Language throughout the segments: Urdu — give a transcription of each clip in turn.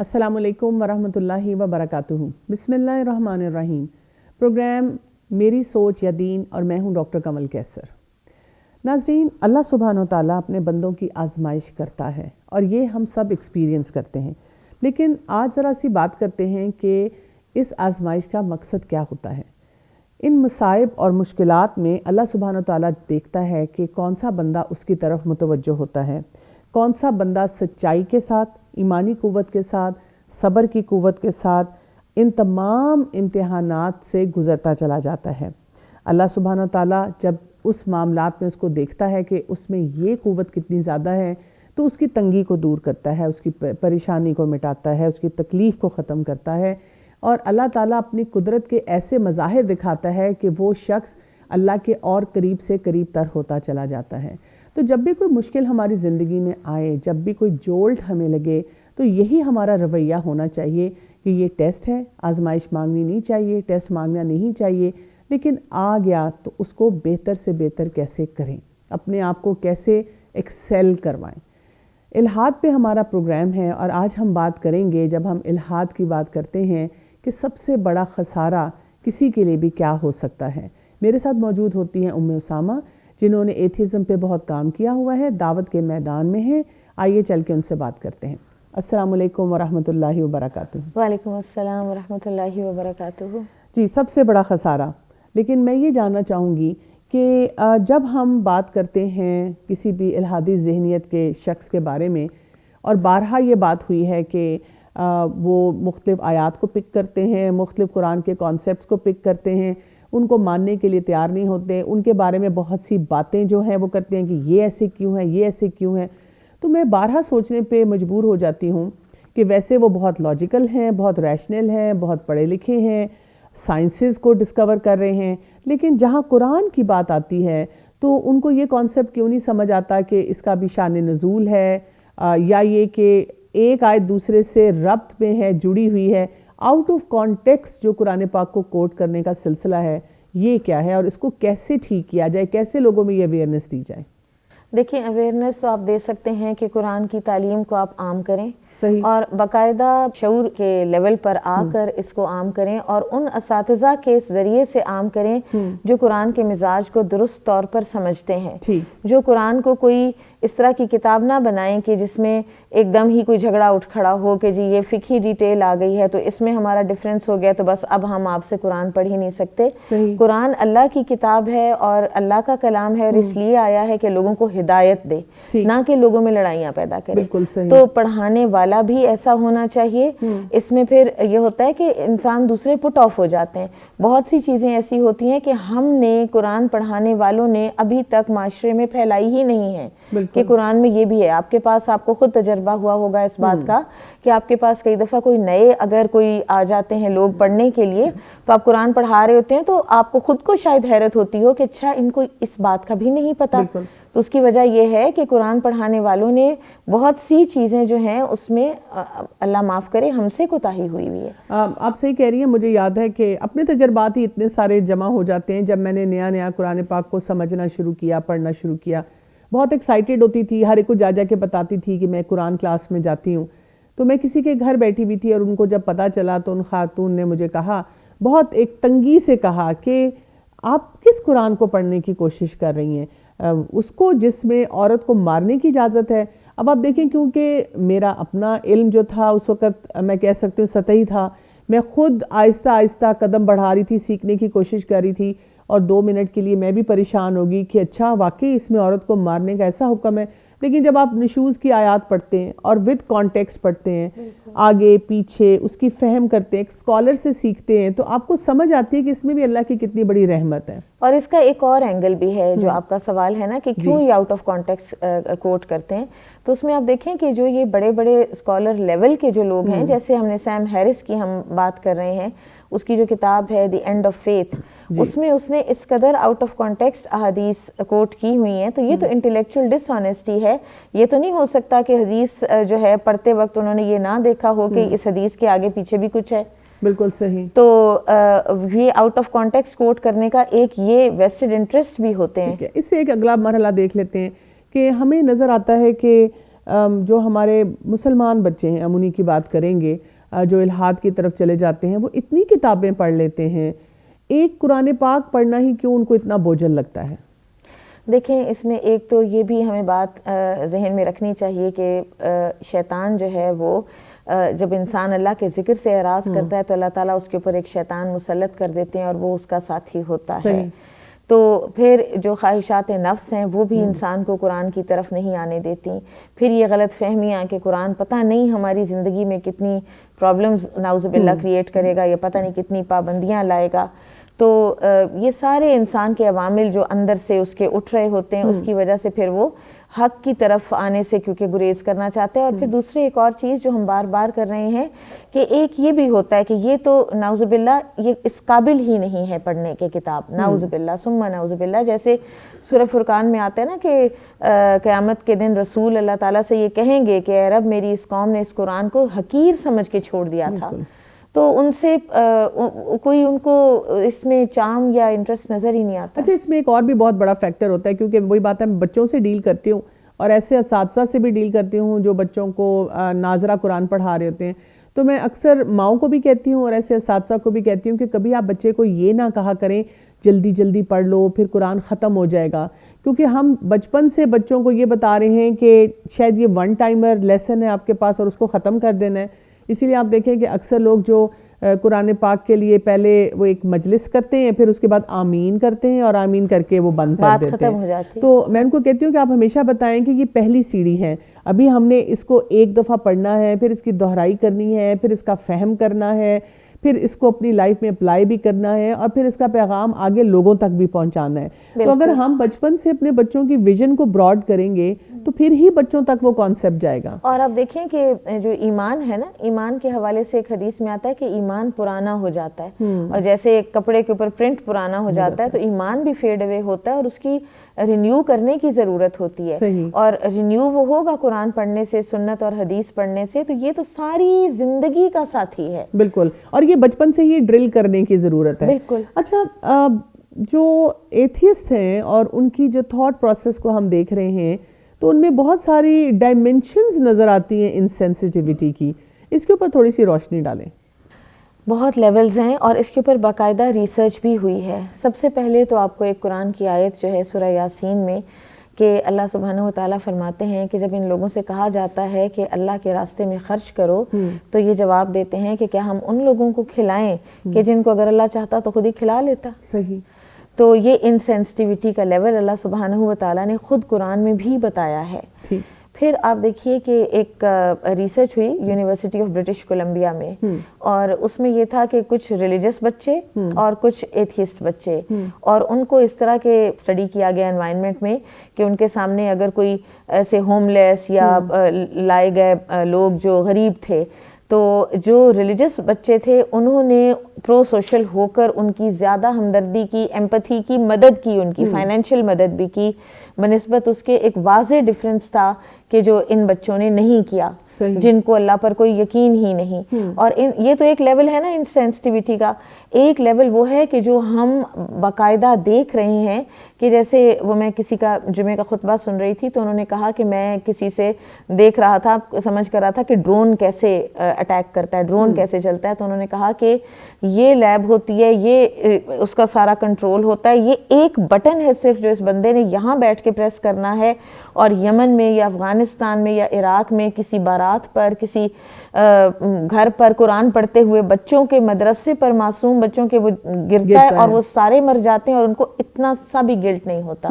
السلام علیکم ورحمۃ اللہ وبرکاتہ۔ بسم اللہ الرحمن الرحیم۔ پروگرام میری سوچ یا دین اور میں ہوں ڈاکٹر کمل کیسر۔ ناظرین، اللہ سبحانہ و تعالیٰ اپنے بندوں کی آزمائش کرتا ہے اور یہ ہم سب ایکسپیرینس کرتے ہیں، لیکن آج ذرا سی بات کرتے ہیں کہ اس آزمائش کا مقصد کیا ہوتا ہے۔ ان مصائب اور مشکلات میں اللہ سبحانہ و تعالیٰ دیکھتا ہے کہ کون سا بندہ اس کی طرف متوجہ ہوتا ہے، کون سا بندہ سچائی کے ساتھ، ایمانی قوت کے ساتھ، صبر کی قوت کے ساتھ ان تمام امتحانات سے گزرتا چلا جاتا ہے۔ اللہ سبحانہ و تعالیٰ جب اس معاملات میں اس کو دیکھتا ہے کہ اس میں یہ قوت کتنی زیادہ ہے تو اس کی تنگی کو دور کرتا ہے، اس کی پریشانی کو مٹاتا ہے، اس کی تکلیف کو ختم کرتا ہے، اور اللہ تعالیٰ اپنی قدرت کے ایسے مظاہر دکھاتا ہے کہ وہ شخص اللہ کے اور قریب سے قریب تر ہوتا چلا جاتا ہے۔ تو جب بھی کوئی مشکل ہماری زندگی میں آئے، جب بھی کوئی جولٹ ہمیں لگے، تو یہی ہمارا رویہ ہونا چاہیے کہ یہ ٹیسٹ ہے، آزمائش مانگنی نہیں چاہیے، ٹیسٹ مانگنا نہیں چاہیے، لیکن آ گیا تو اس کو بہتر سے بہتر کیسے کریں، اپنے آپ کو کیسے ایکسیل کروائیں۔ الہاد پہ ہمارا پروگرام ہے اور آج ہم بات کریں گے، جب ہم الہاد کی بات کرتے ہیں، کہ سب سے بڑا خسارہ کسی کے لیے بھی کیا ہو سکتا ہے۔ میرے ساتھ موجود ہوتی ہیں ام اسامہ، جنہوں نے ایتھیزم پہ بہت کام کیا ہوا ہے، دعوت کے میدان میں ہیں۔ آئیے چل کے ان سے بات کرتے ہیں۔ السلام علیکم ورحمۃ اللہ وبرکاتہ۔ وعلیکم السلام ورحمۃ اللہ وبرکاتہ۔ جی، سب سے بڑا خسارہ، لیکن میں یہ جاننا چاہوں گی کہ جب ہم بات کرتے ہیں کسی بھی الہادی ذہنیت کے شخص کے بارے میں، اور بارہا یہ بات ہوئی ہے کہ وہ مختلف آیات کو پک کرتے ہیں، مختلف قرآن کے کانسیپٹس کو پک کرتے ہیں، ان کو ماننے کے لیے تیار نہیں ہوتے، ان کے بارے میں بہت سی باتیں جو ہیں وہ کرتے ہیں کہ یہ ایسے کیوں ہے، یہ ایسے کیوں ہے۔ تو میں بارہا سوچنے پہ مجبور ہو جاتی ہوں کہ ویسے وہ بہت لاجیکل ہیں، بہت ریشنل ہیں، بہت پڑھے لکھے ہیں، سائنسز کو ڈسکور کر رہے ہیں، لیکن جہاں قرآن کی بات آتی ہے تو ان کو یہ کانسیپٹ کیوں نہیں سمجھ آتا کہ اس کا بھی شان نزول ہے، یا یہ کہ ایک آیت دوسرے سے ربط میں ہے، جڑی ہوئی ہے۔ آؤٹ آف کانٹیکسٹ جو قرآن پاک کو کوٹ کرنے کا سلسلہ ہے، یہ کیا ہے اور اس کو کیسے ٹھیک کیا جائے، کیسے لوگوں میں یہ اویئرنیس دی جائے؟ دیکھیں، اویئرنیس تو آپ دے سکتے ہیں کہ قرآن کی تعلیم کو آپ عام کریں، صحیح، اور باقاعدہ شعور کے لیول پر آ کر اس کو عام کریں، اور ان اساتذہ کے ذریعے سے عام کریں جو قرآن کے مزاج کو درست طور پر سمجھتے ہیں، جو قرآن کو کوئی اس طرح کی کتاب نہ بنائیں کہ جس میں ایک دم ہی کوئی جھگڑا اٹھ کھڑا ہو کہ جی یہ فقہی ڈیٹیل آ گئی ہے تو اس میں ہمارا ڈفرینس ہو گیا تو بس اب ہم آپ سے قرآن پڑھ ہی نہیں سکتے۔ قرآن اللہ کی کتاب ہے اور اللہ کا کلام ہے، اور اس لیے آیا ہے کہ لوگوں کو ہدایت دے، نہ کہ لوگوں میں لڑائیاں پیدا کرے۔ تو پڑھانے والا بھی ایسا ہونا چاہیے۔ اس میں پھر یہ ہوتا ہے کہ انسان دوسرے پٹ آف ہو جاتے ہیں۔ بہت سی چیزیں ایسی ہوتی ہیں کہ ہم نے، قرآن پڑھانے والوں نے ابھی تک معاشرے میں پھیلائی ہی نہیں ہے کہ قرآن میں یہ بھی ہے۔ آپ کے پاس، آپ کو خود تجربہ ہوا ہوگا اس بات کا کہ آپ کے پاس کئی دفعہ کوئی نئے اگر کوئی آ جاتے ہیں لوگ پڑھنے کے لیے، تو آپ قرآن پڑھا رہے ہوتے ہیں تو آپ کو خود کو شاید حیرت ہوتی ہو کہ اچھا ان کو اس بات کا بھی نہیں پتا۔ تو اس کی وجہ یہ ہے کہ قرآن پڑھانے والوں نے بہت سی چیزیں جو ہیں اس میں اللہ معاف کرے ہم سے کوتاہی ہوئی ہوئی ہے۔ آپ صحیح کہہ رہی ہیں۔ مجھے یاد ہے کہ اپنے تجربات ہی اتنے سارے جمع ہو جاتے ہیں۔ جب میں نے نیا قرآن پاک کو سمجھنا شروع کیا، پڑھنا شروع کیا، بہت ایکسائٹیڈ ہوتی تھی، ہر ایک کو جا کے بتاتی تھی کہ میں قرآن کلاس میں جاتی ہوں۔ تو میں کسی کے گھر بیٹھی ہوئی تھی اور ان کو جب پتہ چلا تو ان خاتون نے مجھے کہا، بہت ایک تنگی سے کہا کہ آپ کس قرآن کو پڑھنے کی کوشش کر رہی ہیں، اس کو جس میں عورت کو مارنے کی اجازت ہے۔ اب آپ دیکھیں، کیونکہ میرا اپنا علم جو تھا اس وقت میں کہہ سکتی ہوں سطحی تھا، میں خود آہستہ آہستہ قدم بڑھا رہی تھی، سیکھنے کی کوشش کر رہی تھی، اور 2 منٹ کے لیے میں بھی پریشان ہوگی کہ اچھا واقعی اس میں عورت کو مارنے کا ایسا حکم ہے۔ لیکن جب آپ نشوز کی آیات پڑھتے ہیں اور ود کانٹیکسٹ پڑھتے ہیں، آگے پیچھے اس کی فہم کرتے ہیں، ایک اسکالر سے سیکھتے ہیں، تو آپ کو سمجھ آتی ہے کہ اس میں بھی اللہ کی کتنی بڑی رحمت ہے۔ اور اس کا ایک اور اینگل بھی ہے جو آپ کا سوال ہے نا کہ کیوں یہ آؤٹ آف کانٹیکسٹ کوٹ کرتے ہیں، تو اس میں آپ دیکھیں کہ جو یہ بڑے بڑے اسکالر لیول کے جو لوگ ہیں، جیسے ہم نے سیم ہیرس کی ہم بات کر رہے ہیں، اس کی جو کتاب ہے دی اینڈ آف فیتھ، اس میں اس نے اس قدر آؤٹ آف کانٹیکسٹ احادیث کوٹ کی ہوئی ہیں، تو یہ تو انٹلیکچوئل ڈس آنیسٹی ہے۔ یہ تو نہیں ہو سکتا کہ حدیث جو ہے پڑھتے وقت انہوں نے یہ نہ دیکھا ہو کہ اس حدیث کے آگے پیچھے بھی کچھ ہے۔ بالکل صحیح۔ تو یہ آؤٹ آف کانٹیکسٹ کوٹ کرنے کا ایک یہ ویسٹڈ انٹرسٹ بھی ہوتے ہیں۔ اس سے ایک اگلا مرحلہ دیکھ لیتے ہیں کہ ہمیں نظر آتا ہے کہ جو ہمارے مسلمان بچے ہیں، ہم انہی کی بات کریں گے، جو الحاد کی طرف چلے جاتے ہیں، وہ اتنی کتابیں پڑھ لیتے ہیں، ایک قرآن پاک پڑھنا ہی کیوں ان کو اتنا بوجھل لگتا ہے؟ دیکھیں اس میں ایک تو یہ بھی ہمیں بات ذہن میں رکھنی چاہیے کہ شیطان جو ہے وہ جب انسان اللہ کے ذکر سے اعراض کرتا ہے تو اللہ تعالیٰ اس کے اوپر ایک شیطان مسلط کر دیتے ہیں اور وہ اس کا ساتھی ہوتا ہے. تو پھر جو خواہشات نفس ہیں وہ بھی انسان کو قرآن کی طرف نہیں آنے دیتی. پھر یہ غلط فہمیاں کہ قرآن پتہ نہیں ہماری زندگی میں کتنی پرابلمز نعوذ باللہ کریٹ کرے گا یا پتہ نہیں کتنی پابندیاں لائے گا. تو یہ سارے انسان کے عوامل جو اندر سے اس کے اٹھ رہے ہوتے ہیں اس کی وجہ سے پھر وہ حق کی طرف آنے سے کیونکہ گریز کرنا چاہتے ہیں. اور پھر دوسری ایک اور چیز جو ہم بار بار کر رہے ہیں کہ ایک یہ بھی ہوتا ہے کہ یہ تو نعوذ باللہ یہ اس قابل ہی نہیں ہے پڑھنے کے کتاب، نعوذ باللہ ثم نعوذ باللہ. جیسے سورہ فرقان میں آتا ہے نا کہ قیامت کے دن رسول اللہ تعالیٰ سے یہ کہیں گے کہ اے رب میری اس قوم نے اس قرآن کو حقیر سمجھ کے چھوڑ دیا تھا. تو ان سے کوئی ان کو اس میں چام یا انٹرسٹ نظر ہی نہیں آتا. اچھا اس میں ایک اور بھی بہت بڑا فیکٹر ہوتا ہے کیونکہ وہی بات ہے، میں بچوں سے ڈیل کرتی ہوں اور ایسے اساتذہ سے بھی ڈیل کرتی ہوں جو بچوں کو ناظرہ قرآن پڑھا رہے ہوتے ہیں. تو میں اکثر ماؤں کو بھی کہتی ہوں اور ایسے اساتذہ کو بھی کہتی ہوں کہ کبھی آپ بچے کو یہ نہ کہا کریں جلدی جلدی پڑھ لو پھر قرآن ختم ہو جائے گا، کیونکہ ہم بچپن سے بچوں کو یہ بتا رہے ہیں کہ شاید یہ ون ٹائمر لیسن ہے آپ کے پاس اور اس کو ختم کر دینا ہے. اسی لیے آپ دیکھیں کہ اکثر لوگ جو قرآن پاک کے لیے پہلے وہ ایک مجلس کرتے ہیں پھر اس کے بعد آمین کرتے ہیں اور آمین کر کے وہ بند کر دیتے ہیں. تو میں ان کو کہتی ہوں کہ آپ ہمیشہ بتائیں کہ یہ پہلی سیڑھی ہے، ابھی ہم نے اس کو ایک دفعہ پڑھنا ہے، پھر اس کی دہرائی کرنی ہے، پھر اس کا فہم کرنا ہے، پھر اس کو اپنی لائف میں اپلائی بھی کرنا ہے اور پھر اس کا پیغام آگے لوگوں تک بھی پہنچانا ہے. تو اگر ہم بچپن سے اپنے بچوں کی ویژن کو براڈ کریں گے تو پھر ہی بچوں تک وہ کانسیپٹ جائے گا. اور آپ دیکھیں کہ جو ایمان ہے نا، ایمان کے حوالے سے ایک حدیث میں آتا ہے کہ ایمان پرانا ہو جاتا ہے، اور جیسے ایک کپڑے کے اوپر پرنٹ پرانا ہو جاتا ہے تو ایمان بھی فیڈ اوے ہوتا ہے اور اس کی رینیو کرنے کی ضرورت ہوتی ہے. اور رینیو وہ ہوگا قرآن پڑھنے سے، سنت اور حدیث پڑھنے سے. تو یہ تو ساری زندگی کا ساتھی ہے. بالکل، اور یہ بچپن سے ہی ڈرل کرنے کی ضرورت ہے. بالکل. اچھا جو ایتھیسٹ ہیں اور ان کی جو تھاٹ پروسیس کو ہم دیکھ رہے ہیں تو ان میں بہت ساری ڈائمینشنز نظر آتی ہیں انسینسٹیوٹی کی، اس کے اوپر تھوڑی سی روشنی ڈالیں. بہت لیولز ہیں اور اس کے اوپر باقاعدہ ریسرچ بھی ہوئی ہے. سب سے پہلے تو آپ کو ایک قرآن کی آیت جو ہے سورہ یاسین میں کہ اللہ سبحانہ و تعالیٰ فرماتے ہیں کہ جب ان لوگوں سے کہا جاتا ہے کہ اللہ کے راستے میں خرچ کرو تو یہ جواب دیتے ہیں کہ کیا ہم ان لوگوں کو کھلائیں کہ جن کو اگر اللہ چاہتا تو خود ہی کھلا لیتا. صحیح. تو یہ انسینسٹیوٹی کا لیول اللہ سبحانہ و تعالیٰ نے خود قرآن میں بھی بتایا ہے. پھر آپ دیکھیے کہ ایک ریسرچ ہوئی یونیورسٹی آف برٹش کولمبیا میں، اور اس میں یہ تھا کہ کچھ ریلیجس بچے اور کچھ ایتھیسٹ بچے، اور ان کو اس طرح کے اسٹڈی کیا گیا انوائرمنٹ میں کہ ان کے سامنے اگر کوئی ایسے ہوم لیس یا لائے گئے لوگ جو غریب تھے تو جو ریلیجس بچے تھے انہوں نے پرو سوشل ہو کر ان کی زیادہ ہمدردی کی، ایمپتھی کی، مدد کی، ان کی فائنینشیل مدد بھی کی بنسبت اس کے. ایک واضح ڈفرنس تھا کہ جو ان بچوں نے نہیں کیا، جن کو اللہ پر کوئی یقین ہی نہیں. اور یہ تو ایک لیول ہے نا انسینسٹیوٹی کا. ایک لیول وہ ہے کہ جو ہم باقاعدہ دیکھ رہے ہیں کہ جیسے وہ میں کسی کا جمعے کا خطبہ سن رہی تھی تو انہوں نے کہا کہ میں کسی سے دیکھ رہا تھا، سمجھ کر رہا تھا کہ ڈرون کیسے اٹیک کرتا ہے، ڈرون کیسے چلتا ہے. تو انہوں نے کہا کہ یہ لیب ہوتی ہے، یہ اس کا سارا کنٹرول ہوتا ہے، یہ ایک بٹن ہے صرف جو اس بندے نے یہاں بیٹھ کے پریس کرنا ہے اور یمن میں یا افغانستان میں یا عراق میں کسی بارات پر، کسی گھر پر قرآن پڑھتے ہوئے بچوں کے مدرسے پر معصوم بچوں کے وہ گرتا ہے اور وہ سارے مر جاتے ہیں اور ان کو اتنا سا بھی گلٹ نہیں ہوتا.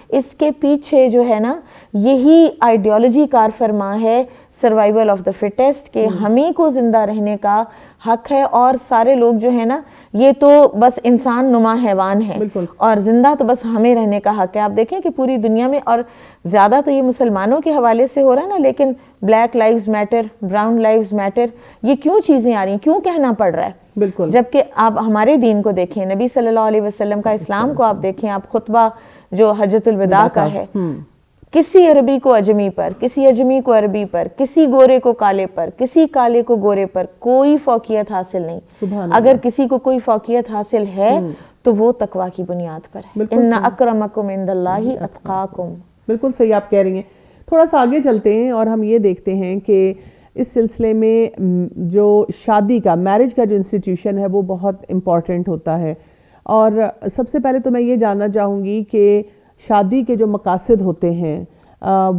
اس کے پیچھے جو ہے نا یہی آئیڈیالوجی کار فرما ہے سروائیول آف دا فٹیسٹ کہ ہمیں کو زندہ رہنے کا حق ہے اور سارے لوگ جو ہے نا یہ تو بس انسان نما حیوان ہے اور زندہ تو بس ہمیں رہنے کا حق ہے. آپ دیکھیں کہ پوری دنیا میں، اور زیادہ تو یہ مسلمانوں کے حوالے سے ہو رہا ہے نا، لیکن black lives matter, brown lives matter, یہ کیوں چیزیں آ رہی ہیں، کیوں کہنا پڑ رہا ہے؟ بالکل. جبکہ آپ ہمارے دین کو دیکھیں، نبی صلی اللہ علیہ وسلم کا اسلام کو آپ دیکھیں، آپ خطبہ جو حجۃ الوداع کا ہے، کسی عربی کو اجمی پر، کسی اجمی کو عربی پر، کسی گورے کو کالے پر، کسی کالے کو گورے پر کوئی فوقیت حاصل نہیں. اگر کسی کو کوئی فوقیت حاصل ہے تو وہ تقوی کی بنیاد پر ہے. ان اکرمکم عند اللہ اتقاکم. بالکل صحیح آپ کہہ رہی ہیں. تھوڑا سا آگے چلتے ہیں اور ہم یہ دیکھتے ہیں کہ اس سلسلے میں جو شادی کا میرج کا جو انسٹیٹیوشن ہے وہ بہت امپورٹنٹ ہوتا ہے. اور سب سے پہلے تو میں یہ جاننا چاہوں گی کہ شادی کے جو مقاصد ہوتے ہیں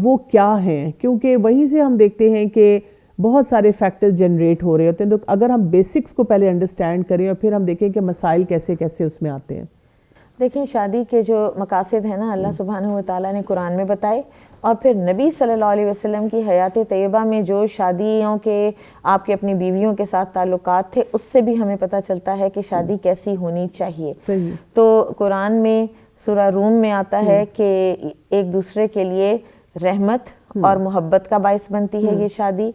وہ کیا ہیں, کیونکہ وہیں سے ہم دیکھتے ہیں کہ بہت سارے فیکٹرز جنریٹ ہو رہے ہوتے ہیں. تو اگر ہم بیسکس کو پہلے انڈرسٹینڈ کریں اور پھر ہم دیکھیں کہ مسائل کیسے کیسے اس میں آتے ہیں. دیکھیں شادی کے جو مقاصد ہیں نا اللہ سبحانہ و تعالیٰ نے قرآن میں بتائے, اور پھر نبی صلی اللہ علیہ وسلم کی حیات طیبہ میں جو شادیوں کے آپ کے اپنی بیویوں کے ساتھ تعلقات تھے اس سے بھی ہمیں پتہ چلتا ہے کہ شادی کیسی ہونی چاہیے. تو قرآن میں سورہ روم میں آتا ہے کہ ایک دوسرے کے لیے رحمت اور محبت کا باعث بنتی ہے یہ شادی,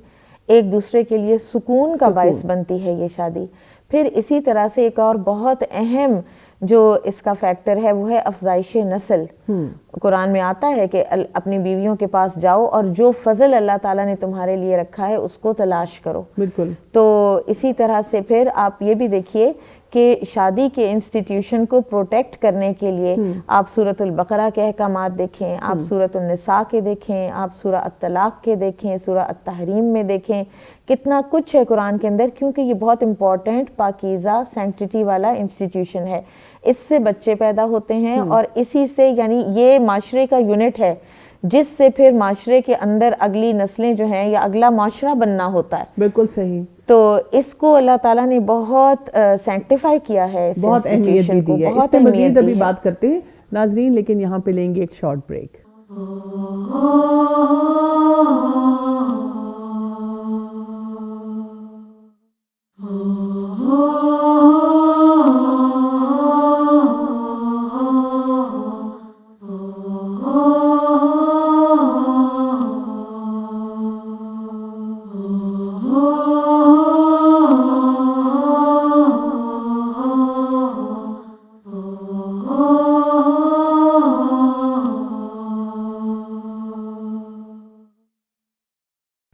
ایک دوسرے کے لیے سکون کا باعث بنتی ہے یہ شادی. پھر اسی طرح سے ایک اور بہت اہم جو اس کا فیکٹر ہے وہ ہے افزائش نسل. قرآن میں آتا ہے کہ اپنی بیویوں کے پاس جاؤ اور جو فضل اللہ تعالیٰ نے تمہارے لیے رکھا ہے اس کو تلاش کرو. بالکل. تو اسی طرح سے پھر آپ یہ بھی دیکھیے کہ شادی کے انسٹیٹیوشن کو پروٹیکٹ کرنے کے لیے آپ سورۃ البقرہ کے احکامات دیکھیں, آپ سورۃ النساء کے دیکھیں, آپ سورہ الطلاق کے دیکھیں, سورہ التحریم میں دیکھیں, کتنا کچھ ہے قرآن کے اندر, کیونکہ یہ بہت امپورٹنٹ پاکیزہ سینکٹیٹی والا انسٹیٹیوشن ہے. اس سے بچے پیدا ہوتے ہیں اور اسی سے یعنی یہ معاشرے کا یونٹ ہے جس سے پھر معاشرے کے اندر اگلی نسلیں جو ہیں یا اگلا معاشرہ بننا ہوتا ہے. بالکل صحیح. تو اس کو اللہ تعالیٰ نے بہت سینکٹیفائی کیا ہے, بہت اہمیت دی ہے. اس پہ مزید ابھی بات کرتے ہیں ناظرین, لیکن یہاں پہ لیں گے ایک شارٹ بریک.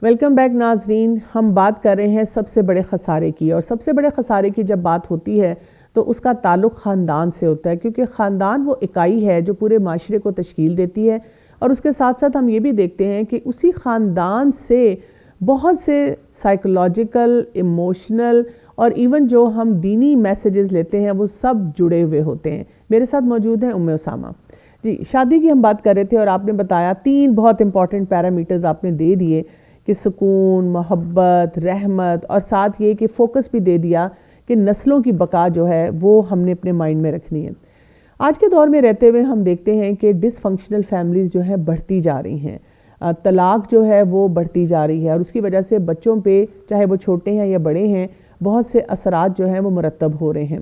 ویلکم بیک ناظرین. ہم بات کر رہے ہیں سب سے بڑے خسارے کی, اور سب سے بڑے خسارے کی جب بات ہوتی ہے تو اس کا تعلق خاندان سے ہوتا ہے, کیونکہ خاندان وہ اکائی ہے جو پورے معاشرے کو تشکیل دیتی ہے. اور اس کے ساتھ ساتھ ہم یہ بھی دیکھتے ہیں کہ اسی خاندان سے بہت سے سائیکولوجیکل, ایموشنل اور ایون جو ہم دینی میسیجز لیتے ہیں وہ سب جڑے ہوئے ہوتے ہیں. میرے ساتھ موجود ہیں ام اسامہ جی. شادی کی ہم بات کر رہے تھے اور آپ نے بتایا 3 بہت امپورٹنٹ پیرامیٹرز آپ نے دے دیے کہ سکون, محبت, رحمت, اور ساتھ یہ کہ فوکس بھی دے دیا کہ نسلوں کی بقا جو ہے وہ ہم نے اپنے مائنڈ میں رکھنی ہے. آج کے دور میں رہتے ہوئے ہم دیکھتے ہیں کہ ڈس فنکشنل فیملیز جو ہیں بڑھتی جا رہی ہیں, طلاق جو ہے وہ بڑھتی جا رہی ہے, اور اس کی وجہ سے بچوں پہ چاہے وہ چھوٹے ہیں یا بڑے ہیں بہت سے اثرات جو ہیں وہ مرتب ہو رہے ہیں.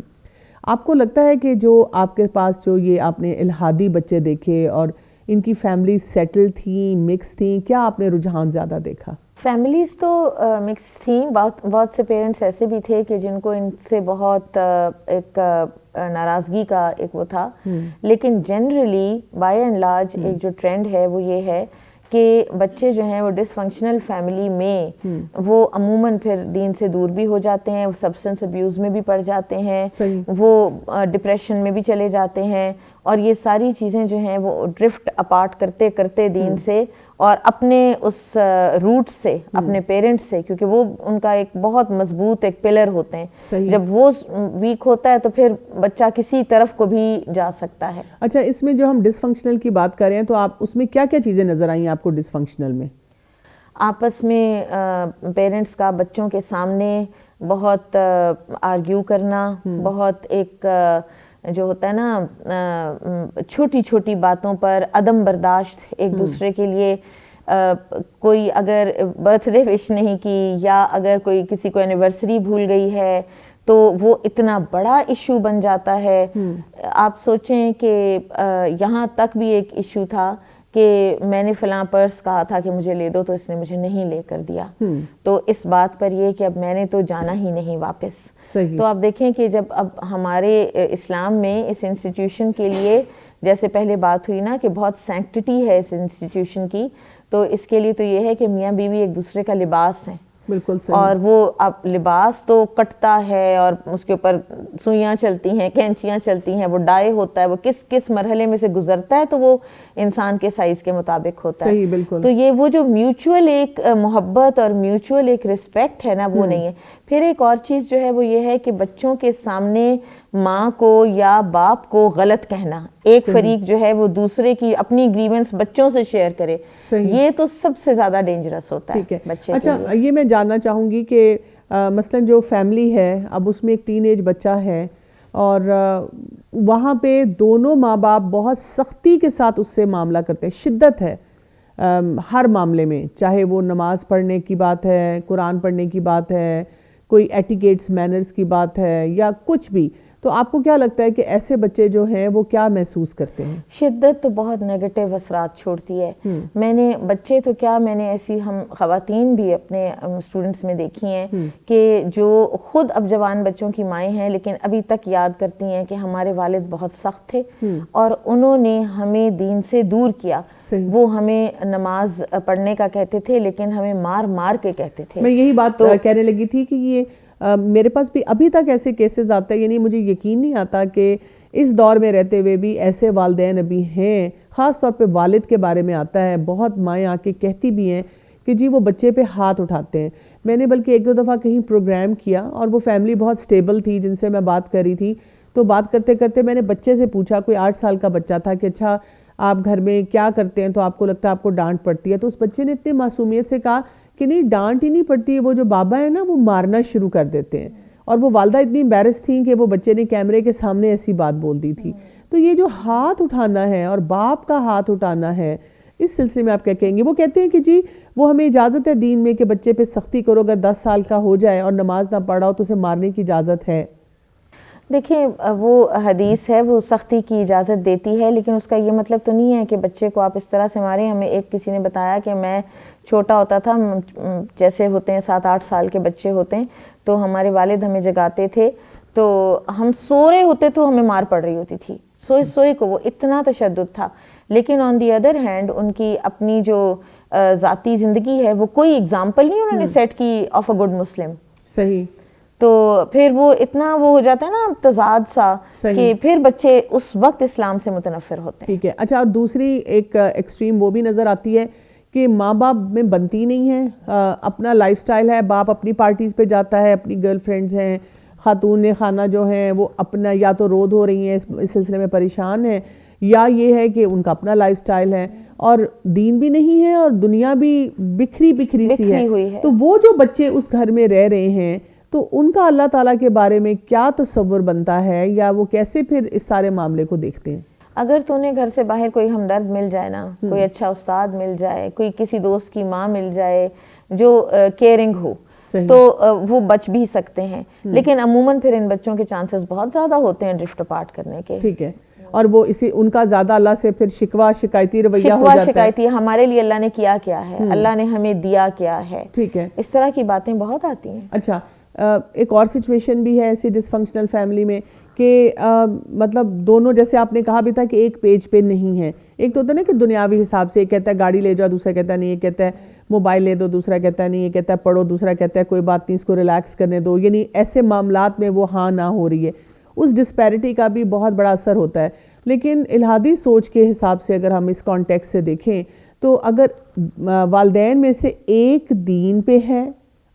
آپ کو لگتا ہے کہ جو آپ کے پاس جو یہ آپ نے الہادی بچے دیکھے اور ان کی فیملی سیٹل تھیں, مکس تھیں, کیا آپ نے رجحان زیادہ دیکھا؟ فیملیز تو مکس تھیں. بہت سے پیرنٹس ایسے بھی تھے کہ جن کو ان سے بہت ایک ناراضگی کا ایک وہ تھا, لیکن جنرلی بائی اینڈ لارج ایک جو ٹرینڈ ہے وہ یہ ہے کہ بچے جو ہیں وہ ڈس فنکشنل فیملی میں وہ عموماً پھر دین سے دور بھی ہو جاتے ہیں, وہ سبسٹنس ابیوز میں بھی پڑ جاتے ہیں, وہ ڈپریشن میں بھی چلے جاتے ہیں, اور یہ ساری چیزیں جو ہیں وہ ڈرفٹ اپارٹ کرتے کرتے دین سے اور اپنے اس روٹ سے, اپنے پیرنٹس سے, کیونکہ وہ ان کا ایک بہت مضبوط ایک پلر ہوتے ہیں. جب وہ ویک ہوتا ہے تو پھر بچہ کسی طرف کو بھی جا سکتا ہے. اچھا, اس میں جو ہم ڈس فنکشنل کی بات کر رہے ہیں تو آپ اس میں کیا کیا چیزیں نظر آئیں آپ کو ڈس فنکشنل میں؟ آپس میں پیرنٹس کا بچوں کے سامنے بہت آرگیو کرنا, بہت ایک جو ہوتا ہے نا چھوٹی چھوٹی باتوں پر عدم برداشت ایک دوسرے کے لیے. کوئی اگر برتھ ڈے وش نہیں کی یا اگر کوئی کسی کو اینیورسری بھول گئی ہے تو وہ اتنا بڑا ایشو بن جاتا ہے. آپ سوچیں کہ یہاں تک بھی ایک ایشو تھا کہ میں نے فلاں پرس کہا تھا کہ مجھے لے دو تو اس نے مجھے نہیں لے کر دیا, تو اس بات پر یہ کہ اب میں نے تو جانا ہی نہیں واپس. تو آپ دیکھیں کہ جب اب ہمارے اسلام میں اس انسٹیٹیوشن کے لیے جیسے پہلے بات ہوئی نا کہ بہت سینکٹیٹی ہے اس انسٹیٹیوشن کی, تو اس کے لیے تو یہ ہے کہ میاں بیوی ایک دوسرے کا لباس ہیں. بالکل صحیح. اور وہ اب لباس تو کٹتا ہے اور اس کے اوپر سوئیاں چلتی ہیں, کینچیاں چلتی ہیں, وہ ڈائی ہوتا ہے, وہ کس کس مرحلے میں سے گزرتا ہے تو وہ انسان کے سائز کے مطابق ہوتا ہے. صحیح, بالکل. تو یہ وہ جو میوچول ایک محبت اور میوچول ایک رسپیکٹ ہے نا, وہ نہیں ہے. پھر ایک اور چیز جو ہے وہ یہ ہے کہ بچوں کے سامنے ماں کو یا باپ کو غلط کہنا, ایک فریق جو ہے وہ دوسرے کی اپنی گریونس بچوں سے شیئر کرے, یہ تو سب سے زیادہ ڈینجرس ہوتا ہے بچے. اچھا, یہ میں جاننا چاہوں گی کہ مثلاً جو فیملی ہے اب اس میں ایک ٹین ایج بچہ ہے اور وہاں پہ دونوں ماں باپ بہت سختی کے ساتھ اس سے معاملہ کرتے ہیں, شدت ہے ہر معاملے میں, چاہے وہ نماز پڑھنے کی بات ہے, قرآن پڑھنے کی بات ہے, کوئی ایٹیکیٹس مینرز کی بات ہے یا کچھ بھی, تو آپ کو کیا لگتا ہے کہ ایسے بچے جو ہیں وہ کیا محسوس کرتے ہیں؟ شدت تو بہت نیگیٹو اثرات چھوڑتی ہے. میں نے بچے تو کیا, میں نے ایسی ہم خواتین بھی اپنے اسٹوڈنٹس میں دیکھی ہیں کہ جو خود اب جوان بچوں کی مائیں ہیں لیکن ابھی تک یاد کرتی ہیں کہ ہمارے والد بہت سخت تھے اور انہوں نے ہمیں دین سے دور کیا. وہ ہمیں نماز پڑھنے کا کہتے تھے لیکن ہمیں مار مار کے کہتے تھے. میں یہی بات کہنے لگی تھی کہ یہ میرے پاس بھی ابھی تک ایسے کیسز آتے ہیں, یعنی مجھے یقین نہیں آتا کہ اس دور میں رہتے ہوئے بھی ایسے والدین ابھی ہیں. خاص طور پہ والد کے بارے میں آتا ہے, بہت مائیں آ کے کہتی بھی ہیں کہ جی وہ بچے پہ ہاتھ اٹھاتے ہیں. میں نے بلکہ ایک دو دفعہ کہیں پروگرام کیا اور وہ فیملی بہت سٹیبل تھی جن سے میں بات کر رہی تھی, تو بات کرتے کرتے میں نے بچے سے پوچھا, کوئی 8 سال کا بچہ تھا, کہ اچھا آپ گھر میں کیا کرتے ہیں تو آپ کو لگتا ہے آپ کو ڈانٹ پڑتی ہے؟ تو اس بچے نے اتنی معصومیت سے کہا کہ نہیں, ڈانٹ ہی نہیں پڑتی ہے, وہ جو بابا ہے نا وہ مارنا شروع کر دیتے ہیں. اور وہ والدہ اتنی امبیرس تھیں کہ وہ بچے نے کیمرے کے سامنے ایسی بات بول دی تھی. تو یہ جو ہاتھ اٹھانا ہے اور باپ کا ہاتھ اٹھانا ہے, اس سلسلے میں آپ کیا کہیں گے؟ وہ کہتے ہیں کہ جی وہ ہمیں اجازت ہے دین میں کہ بچے پہ سختی کرو, اگر 10 سال کا ہو جائے اور نماز نہ پڑھا ہو تو اسے مارنے کی اجازت ہے. دیکھیں وہ حدیث ہے وہ سختی کی اجازت دیتی ہے, لیکن اس کا یہ مطلب تو نہیں ہے کہ بچے کو آپ اس طرح سے ماریں. ہمیں ایک کسی نے بتایا کہ میں چھوٹا ہوتا تھا, جیسے ہوتے ہیں 7-8 سال کے بچے ہوتے ہیں, تو ہمارے والد ہمیں جگاتے تھے تو ہم سو رہے ہوتے تو ہمیں مار پڑ رہی ہوتی تھی, سوئے کو, وہ اتنا تشدد تھا. لیکن آن دی ادر ہینڈ ان کی اپنی جو ذاتی زندگی ہے وہ کوئی اگزامپل نہیں انہوں نے سیٹ کی آف اے گڈ مسلم. صحیح. تو پھر وہ اتنا وہ ہو جاتا ہے نا تضاد سا کہ پھر بچے اس وقت اسلام سے متنفر ہوتے ہیں. ٹھیک ہے. اچھا, اور دوسری ایک ایکسٹریم وہ بھی نظر آتی ہے کہ ماں باپ میں بنتی نہیں ہے, اپنا لائف سٹائل ہے, باپ اپنی پارٹیز پہ جاتا ہے, اپنی گرل فرینڈز ہیں, خاتون خانہ جو ہیں وہ اپنا یا تو رود ہو رہی ہیں اس سلسلے میں پریشان ہیں, یا یہ ہے کہ ان کا اپنا لائف سٹائل ہے اور دین بھی نہیں ہے اور دنیا بھی بکھری سی ہے. تو وہ جو بچے اس گھر میں رہ رہے ہیں تو ان کا اللہ تعالیٰ کے بارے میں کیا تصور بنتا ہے, یا وہ کیسے پھر اس سارے معاملے کو دیکھتے ہیں؟ اگر تو انہیں گھر سے باہر کوئی ہمدرد مل جائے نا, کوئی اچھا استاد مل جائے, کوئی کسی دوست کی ماں مل جائے جو کیئرنگ ہو, تو وہ بچ بھی سکتے ہیں. لیکن عموماً پھر ان بچوں کے چانسز بہت زیادہ ہوتے ہیں ڈرفٹ اپارٹ کرنے کے. ٹھیک ہے. اور وہ ان کا زیادہ اللہ سے پھر شکایتی رویہ ہو جاتا ہے. شکایتی, ہمارے لیے اللہ نے کیا ہے, اللہ نے ہمیں دیا کیا ہے. ٹھیک ہے. اس طرح کی باتیں بہت آتی ہیں. اچھا, ایک اور سچویشن بھی ہے ایسی ڈس فنکشنل فیملی میں کہ مطلب دونوں, جیسے آپ نے کہا بھی تھا کہ ایک پیج پہ نہیں ہے. ایک تو ہوتا ہے نا کہ دنیاوی حساب سے ایک کہتا ہے گاڑی لے جاؤ, دوسرا کہتا ہے نہیں, ایک کہتا ہے موبائل لے دو, دوسرا کہتا ہے نہیں, یہ کہتا ہے پڑھو, دوسرا کہتا ہے کوئی بات نہیں اس کو ریلیکس کرنے دو. یعنی ایسے معاملات میں وہ ہاں نہ ہو رہی ہے. اس ڈسپیرٹی کا بھی بہت بڑا اثر ہوتا ہے. لیکن الہادی سوچ کے حساب سے اگر ہم اس کانٹیکس سے دیکھیں تو اگر والدین میں سے ایک دین پہ ہے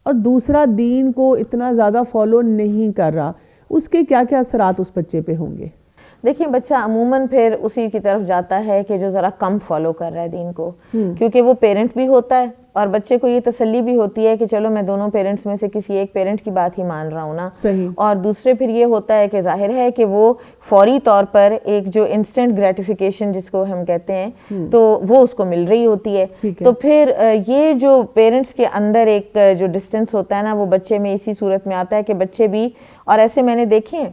اور دوسرا دین کو اتنا زیادہ فالو نہیں کر رہا, اس کے کیا کیا اثرات اس بچے پہ ہوں گے؟ دیکھیں بچہ عموماً پھر اسی کی طرف جاتا ہے کہ جو ذرا کم فالو کر رہا ہے دین کو, کیونکہ وہ پیرنٹ بھی ہوتا ہے اور بچے کو یہ تسلی بھی ہوتی ہے کہ چلو میں دونوں پیرنٹس میں سے کسی ایک پیرنٹ کی بات ہی مان رہا ہوں نا. اور دوسرے پھر یہ ہوتا ہے کہ ظاہر ہے کہ وہ فوری طور پر ایک جو انسٹنٹ گریٹیفیکیشن جس کو ہم کہتے ہیں تو وہ اس کو مل رہی ہوتی ہے. تو پھر یہ جو پیرنٹس کے اندر ایک جو ڈسٹینس ہوتا ہے نا وہ بچے میں اسی صورت میں آتا ہے کہ بچے بھی, اور ایسے میں نے دیکھے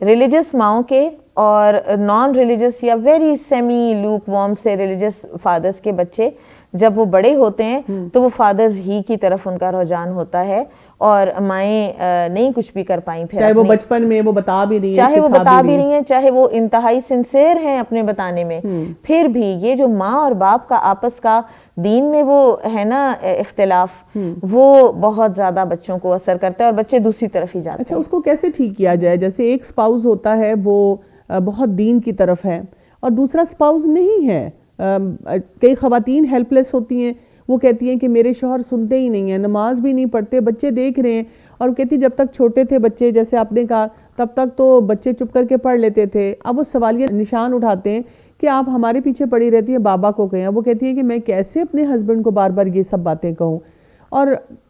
ریلیجس ماؤں کے اور نان ریلیجس یا ویری سیمی لوک وارم سے ریلیجس فادرز کے بچے جب وہ بڑے ہوتے ہیں تو وہ فادرز ہی کی طرف ان کا رجحان ہوتا ہے اور مائیں نہیں کچھ بھی کر پائیں، پھر چاہے وہ بچپن میں وہ بتا بھی رہی ہیں، چاہے وہ بتا بھی رہی ہیں، چاہے وہ انتہائی سنسیئر ہیں اپنے بتانے میں، پھر بھی یہ جو ماں اور باپ کا آپس کا دین میں وہ ہے نا اختلاف، وہ بہت زیادہ بچوں کو اثر کرتا ہے اور بچے دوسری طرف ہی جاتے ہیں۔ اچھا، اس کو کیسے ٹھیک کیا جائے؟ جیسے ایک سپاؤز ہوتا ہے وہ بہت دین کی طرف ہے اور دوسرا سپاؤز نہیں ہے. کئی خواتین ہیلپ لیس ہوتی ہیں، وہ کہتی ہیں کہ میرے شوہر سنتے ہی نہیں ہیں، نماز بھی نہیں پڑھتے، بچے دیکھ رہے ہیں، اور کہتی جب تک چھوٹے تھے بچے، جیسے آپ نے کہا، تب تک تو بچے چپ کر کے پڑھ لیتے تھے. اب وہ سوالیہ نشان اٹھاتے ہیں کہ آپ ہمارے پیچھے پڑی رہتی ہیں، بابا کو کہیں. وہ کہتی ہے کہ میں کیسے اپنے ہسبینڈ کو بار بار یہ سب باتیں کہوں، اور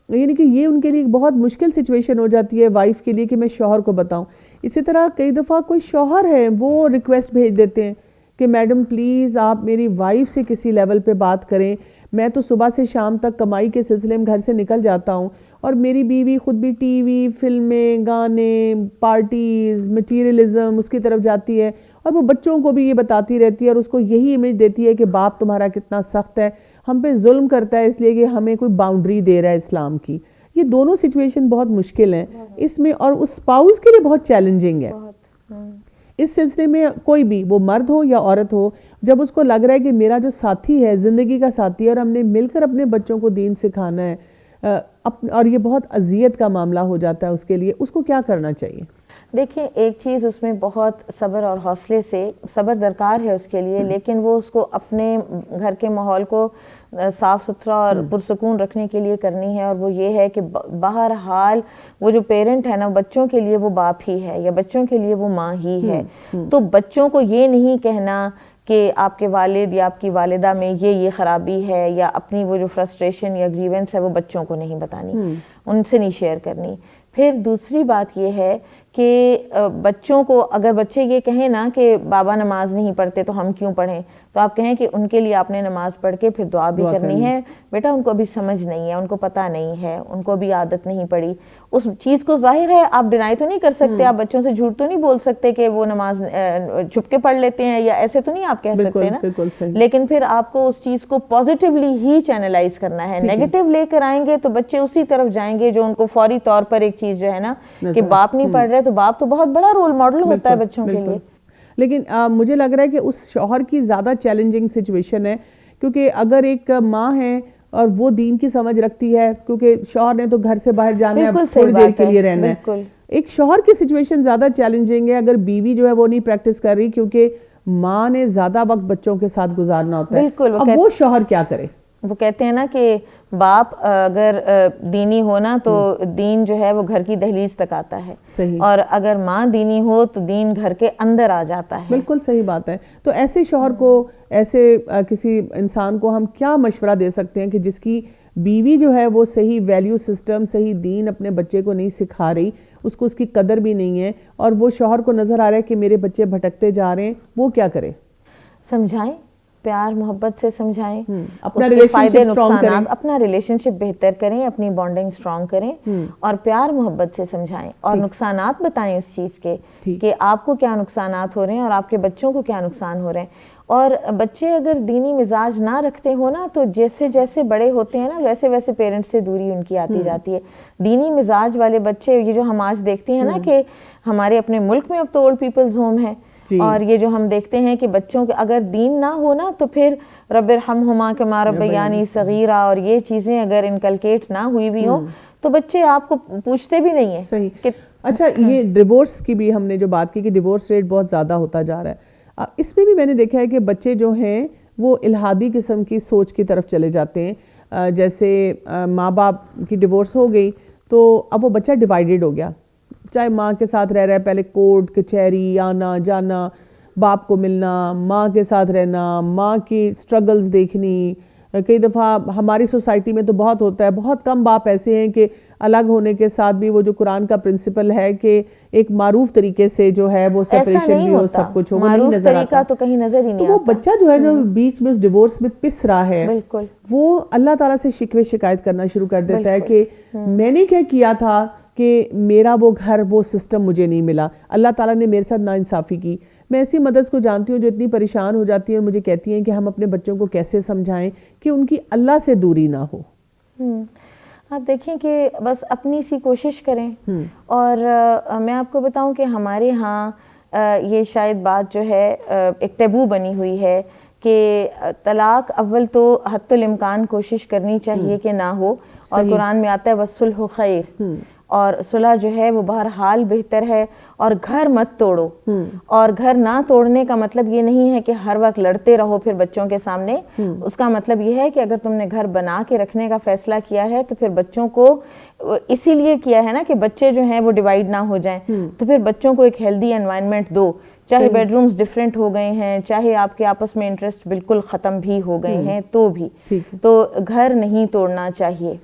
یعنی کہ یہ ان کے لیے بہت مشکل سچویشن ہو جاتی ہے وائف کے لیے کہ میں شوہر کو بتاؤں. اسی طرح کئی دفعہ کوئی شوہر ہے وہ ریکویسٹ بھیج دیتے ہیں کہ میڈم پلیز آپ میری وائف سے کسی لیول پہ بات کریں، میں تو صبح سے شام تک کمائی کے سلسلے میں گھر سے نکل جاتا ہوں، اور میری بیوی خود بھی ٹی وی، فلمیں، گانے، پارٹیز، مٹیریلزم اس کی طرف جاتی ہے، اور وہ بچوں کو بھی یہ بتاتی رہتی ہے اور اس کو یہی امیج دیتی ہے کہ باپ تمہارا کتنا سخت ہے، ہم پہ ظلم کرتا ہے اس لیے کہ ہمیں کوئی باؤنڈری دے رہا ہے اسلام کی. یہ دونوں سچویشن بہت مشکل ہیں اس میں، اور اس اسپاؤس کے لیے بہت چیلنجنگ ہے. اس سلسلے میں کوئی بھی، وہ مرد ہو یا عورت ہو، جب اس کو لگ رہا ہے کہ میرا جو ساتھی ہے، زندگی کا ساتھی ہے، اور ہم نے مل کر اپنے بچوں کو دین سکھانا ہے، اور یہ بہت اذیت کا معاملہ ہو جاتا ہے اس کے لیے، اس کو کیا کرنا چاہیے؟ دیکھیں، ایک چیز اس میں بہت صبر اور حوصلے سے، صبر درکار ہے اس کے لیے، لیکن وہ اس کو اپنے گھر کے ماحول کو صاف ستھرا اور پرسکون رکھنے کے لیے کرنی ہے. اور وہ یہ ہے کہ بہرحال وہ جو پیرنٹ ہے نا، بچوں کے لیے وہ باپ ہی ہے یا بچوں کے لیے وہ ماں ہی ہے. تو بچوں کو یہ نہیں کہنا کہ آپ کے والد یا آپ کی والدہ میں یہ خرابی ہے، یا اپنی وہ جو فرسٹریشن یا گریونس ہے وہ بچوں کو نہیں بتانی، ان سے نہیں شیئر کرنی. پھر دوسری بات یہ ہے کہ بچوں کو، اگر بچے یہ کہیں نا کہ بابا نماز نہیں پڑھتے تو ہم کیوں پڑھیں، تو آپ کہیں کہ ان کے لیے آپ نے نماز پڑھ کے پھر دعا بھی کرنی ہے. بیٹا ان کو ابھی سمجھ نہیں ہے، ان کو پتہ نہیں ہے، ان کو ابھی عادت نہیں پڑی اس چیز کو. ظاہر ہے آپ ڈینائی تو نہیں کر سکتے، آپ بچوں سے جھوٹ تو نہیں بول سکتے کہ وہ نماز چھپ کے پڑھ لیتے ہیں، یا ایسے تو نہیں آپ کہہ سکتے نا. لیکن پھر آپ کو اس چیز کو پازیٹیولی ہی چینلائز کرنا ہے. نیگیٹو لے کر آئیں گے تو بچے اسی طرف جائیں گے جو ان کو فوری طور پر ایک چیز جو ہے نا کہ باپ نہیں پڑھ رہے، تو باپ تو بہت بڑا رول ماڈل ہوتا ہے بچوں کے لیے. لیکن مجھے لگ رہا ہے کہ اس شوہر کی زیادہ چیلنجنگ سچویشن ہے، کیونکہ اگر ایک ماں ہے اور وہ دین کی سمجھ رکھتی ہے، کیونکہ شوہر نے تو گھر سے باہر جانا ہے، تھوڑی دیر کے لیے رہنا ہے. ایک شوہر کی سچویشن زیادہ چیلنجنگ ہے اگر بیوی جو ہے وہ نہیں پریکٹس کر رہی، کیونکہ ماں نے زیادہ وقت بچوں کے ساتھ گزارنا ہوتا ہے. اب وہ شوہر کیا کرے؟ وہ کہتے ہیں نا کہ باپ اگر دینی ہونا تو دین جو ہے وہ گھر کی دہلیز تک آتا ہے، اور اگر ماں دینی ہو تو دین گھر کے اندر آ جاتا ہے. بالکل صحیح بات ہے. تو ایسے شوہر کو، ایسے کسی انسان کو ہم کیا مشورہ دے سکتے ہیں کہ جس کی بیوی جو ہے وہ صحیح ویلیو سسٹم، صحیح دین اپنے بچے کو نہیں سکھا رہی، اس کو اس کی قدر بھی نہیں ہے، اور وہ شوہر کو نظر آ رہا ہے کہ میرے بچے بھٹکتے جا رہے ہیں، وہ کیا کرے؟ سمجھائیں، پیار محبت سے سمجھائیں، اپنا ریلیشن شپ اپنا ریلیشن شپ بہتر کریں، اپنی بانڈنگ سٹرونگ کریں، اور پیار محبت سے سمجھائیں، اور نقصانات بتائیں اس چیز کے کہ آپ کو کیا نقصانات ہو رہے ہیں اور آپ کے بچوں کو کیا نقصان ہو رہے ہیں. اور بچے اگر دینی مزاج نہ رکھتے ہو نا تو جیسے جیسے بڑے ہوتے ہیں نا ویسے ویسے پیرنٹس سے دوری ان کی آتی جاتی ہے. دینی مزاج والے بچے، یہ جو ہم آج دیکھتے ہیں نا کہ ہمارے اپنے ملک میں اب تو اولڈ پیپلز ہوم ہے، اور یہ جو ہم دیکھتے ہیں کہ بچوں کے اگر دین نہ ہونا تو پھر رب ارحمہما کما ربیانی صغیرہ، اور یہ چیزیں اگر انکلکیٹ نہ ہوئی بھی ہوں تو بچے آپ کو پوچھتے بھی نہیں ہیں. صحیح. اچھا، یہ ڈیورس کی بھی ہم نے جو بات کی کہ ڈیورس ریٹ بہت زیادہ ہوتا جا رہا ہے، اس میں بھی میں نے دیکھا ہے کہ بچے جو ہیں وہ الہادی قسم کی سوچ کی طرف چلے جاتے ہیں. جیسے ماں باپ کی ڈیورس ہو گئی تو اب وہ بچہ ڈیوائیڈڈ ہو گیا، چاہے ماں کے ساتھ رہ رہا ہے، پہلے کورٹ کچہری آنا جانا، باپ کو ملنا، ماں کے ساتھ رہنا، ماں کی سٹرگلز دیکھنی. کئی دفعہ ہماری سوسائٹی میں تو بہت ہوتا ہے، بہت کم باپ ایسے ہیں کہ الگ ہونے کے ساتھ بھی وہ جو قرآن کا پرنسپل ہے کہ ایک معروف طریقے سے جو ہے وہ سیپریشن بھی ہو، سب کچھ ہو، وہ نہیں نظر آتا. تو کہیں نظر ہی نہیں آتا. تو وہ بچہ جو ہے جو بیچ میں اس ڈیورس میں پس رہا ہے، وہ اللہ تعالیٰ سے شکوے شکایت کرنا شروع کر دیتا ہے کہ میں نے کیا کیا تھا کہ میرا وہ گھر، وہ سسٹم مجھے نہیں ملا، اللہ تعالیٰ نے میرے ساتھ ناانصافی کی. میں ایسی مدرس کو جانتی ہوں جو اتنی پریشان ہو جاتی ہیں اور مجھے کہتی ہیں کہ ہم اپنے بچوں کو کیسے سمجھائیں کہ ان کی اللہ سے دوری نہ ہو. آپ دیکھیں کہ بس اپنی سی کوشش کریں. اور میں آپ کو بتاؤں کہ ہمارے ہاں یہ شاید بات جو ہے ایک ٹیبو بنی ہوئی ہے کہ طلاق اول تو حتی الامکان کوشش کرنی چاہیے کہ نہ ہو, اور قرآن میں آتا ہے وَالصُّلْحُ خَيْرٌ, اور صلح جو ہے وہ بہرحال بہتر ہے. اور گھر مت توڑو, اور گھر نہ توڑنے کا مطلب یہ نہیں ہے کہ ہر وقت لڑتے رہو پھر بچوں کے سامنے. اس کا مطلب یہ ہے کہ اگر تم نے گھر بنا کے رکھنے کا فیصلہ کیا ہے تو پھر بچوں کو اسی لیے کیا ہے نا کہ بچے جو ہیں وہ ڈیوائیڈ نہ ہو جائیں, تو پھر بچوں کو ایک ہیلدی انوائرمنٹ دو, چاہے بیڈ رومز ڈفرینٹ ہو گئے ہیں, چاہے آپ کے آپس میں انٹرسٹ بالکل ختم بھی ہو گئے ہیں تو بھی, تو گھر نہیں توڑنا چاہیے.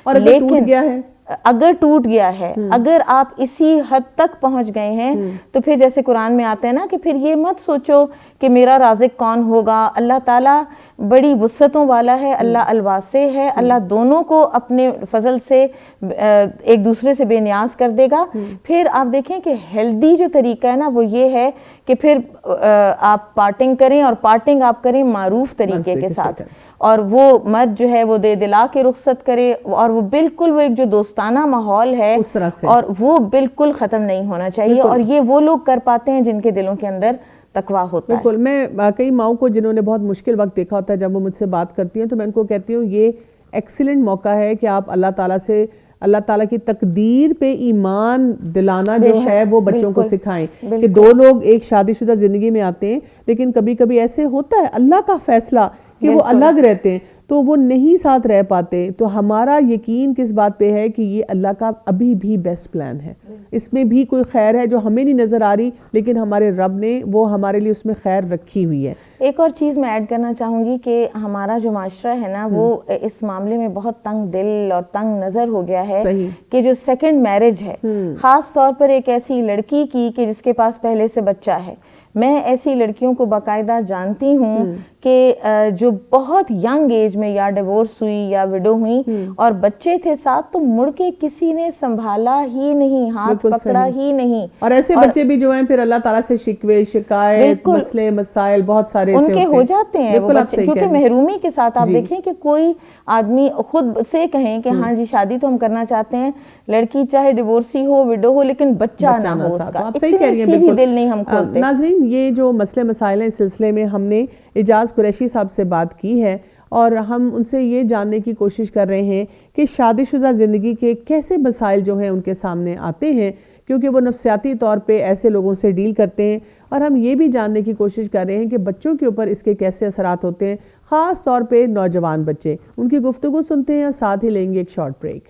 اور اگر ٹوٹ گیا ہے, اگر ٹوٹ گیا ہے, اگر آپ اسی حد تک پہنچ گئے ہیں تو پھر جیسے قرآن میں آتا ہے نا کہ پھر یہ مت سوچو کہ میرا رازق کون ہوگا. اللہ تعالیٰ بڑی وسعتوں والا ہے, اللہ الواسع ہے, اللہ دونوں کو اپنے فضل سے ایک دوسرے سے بے نیاز کر دے گا. پھر آپ دیکھیں کہ ہیلدی جو طریقہ ہے نا وہ یہ ہے کہ پھر آپ پارٹنگ کریں, اور پارٹنگ آپ کریں معروف طریقے کے ساتھ, اور وہ مرد جو ہے وہ دے دلا کے رخصت کرے, اور وہ بالکل وہ ایک جو دوستانہ ماحول ہے اور وہ بالکل ختم نہیں ہونا چاہیے. اور یہ وہ لوگ کر پاتے ہیں جن کے دلوں کے اندر تقویٰ ہوتا ہے. بالکل. میں کئی ماؤں کو جنہوں نے بہت مشکل وقت دیکھا ہوتا ہے جب وہ مجھ سے بات کرتی ہیں تو میں ان کو کہتی ہوں یہ ایکسیلنٹ موقع ہے کہ آپ اللہ تعالیٰ کی تقدیر پہ ایمان دلانا جو ہے وہ بچوں کو سکھائیں. کہ دو لوگ ایک شادی شدہ زندگی میں آتے ہیں لیکن کبھی کبھی ایسے ہوتا ہے اللہ کا فیصلہ کہ وہ الگ رہتے ہیں تو وہ نہیں ساتھ رہ پاتے. تو ہمارا یقین کس بات پہ ہے کہ یہ اللہ کا ابھی بھی بیسٹ پلان ہے, اس میں بھی کوئی خیر ہے جو ہمیں نہیں نظر آ رہی لیکن ہمارے رب نے وہ ہمارے لیے اس میں خیر رکھی ہوئی ہے. ایک اور چیز میں ایڈ کرنا چاہوں گی کہ ہمارا جو معاشرہ ہے نا وہ اس معاملے میں بہت تنگ دل اور تنگ نظر ہو گیا ہے کہ جو سیکنڈ میرج ہے, خاص طور پر ایک ایسی لڑکی کی کہ جس کے پاس پہلے سے بچہ ہے. میں ایسی لڑکیوں کو باقاعدہ جانتی ہوں کہ جو بہت ینگ ایج میں یا ڈیورس ہوئی یا وڈو ہوئی اور بچے تھے ساتھ, تو مڑ کے کسی نے سنبھالا ہی نہیں, ہاتھ پکڑا ہی نہیں. اور ایسے بچے بھی جو ہیں پھر اللہ تعالیٰ سے شکوے شکایت مسئلے مسائل بہت سارے ان کے ہو جاتے ہیں وہ بچے, کیونکہ محرومی کے ساتھ آپ دیکھیں کہ کوئی آدمی خود سے کہیں کہ ہاں جی شادی تو ہم کرنا چاہتے ہیں, لڑکی چاہے ڈیورسی ہو وڈو ہو لیکن بچہ نہ ہو اس کا, اتنی سی بھی دل نہیں ہم کھولتے. ناظرین, یہ جو مسئلے مسائل ہیں اس سلسلے میں ہم نے اعجاز قریشی صاحب سے بات کی ہے اور ہم ان سے یہ جاننے کی کوشش کر رہے ہیں کہ شادی شدہ زندگی کے کیسے مسائل جو ہیں ان کے سامنے آتے ہیں, کیونکہ وہ نفسیاتی طور پہ ایسے لوگوں سے ڈیل کرتے ہیں, اور ہم یہ بھی جاننے کی کوشش کر رہے ہیں کہ بچوں کے اوپر اس کے کیسے اثرات ہوتے ہیں, خاص طور پہ نوجوان بچے. ان کی گفتگو سنتے ہیں اور ساتھ ہی لیں گے ایک شارٹ بریک.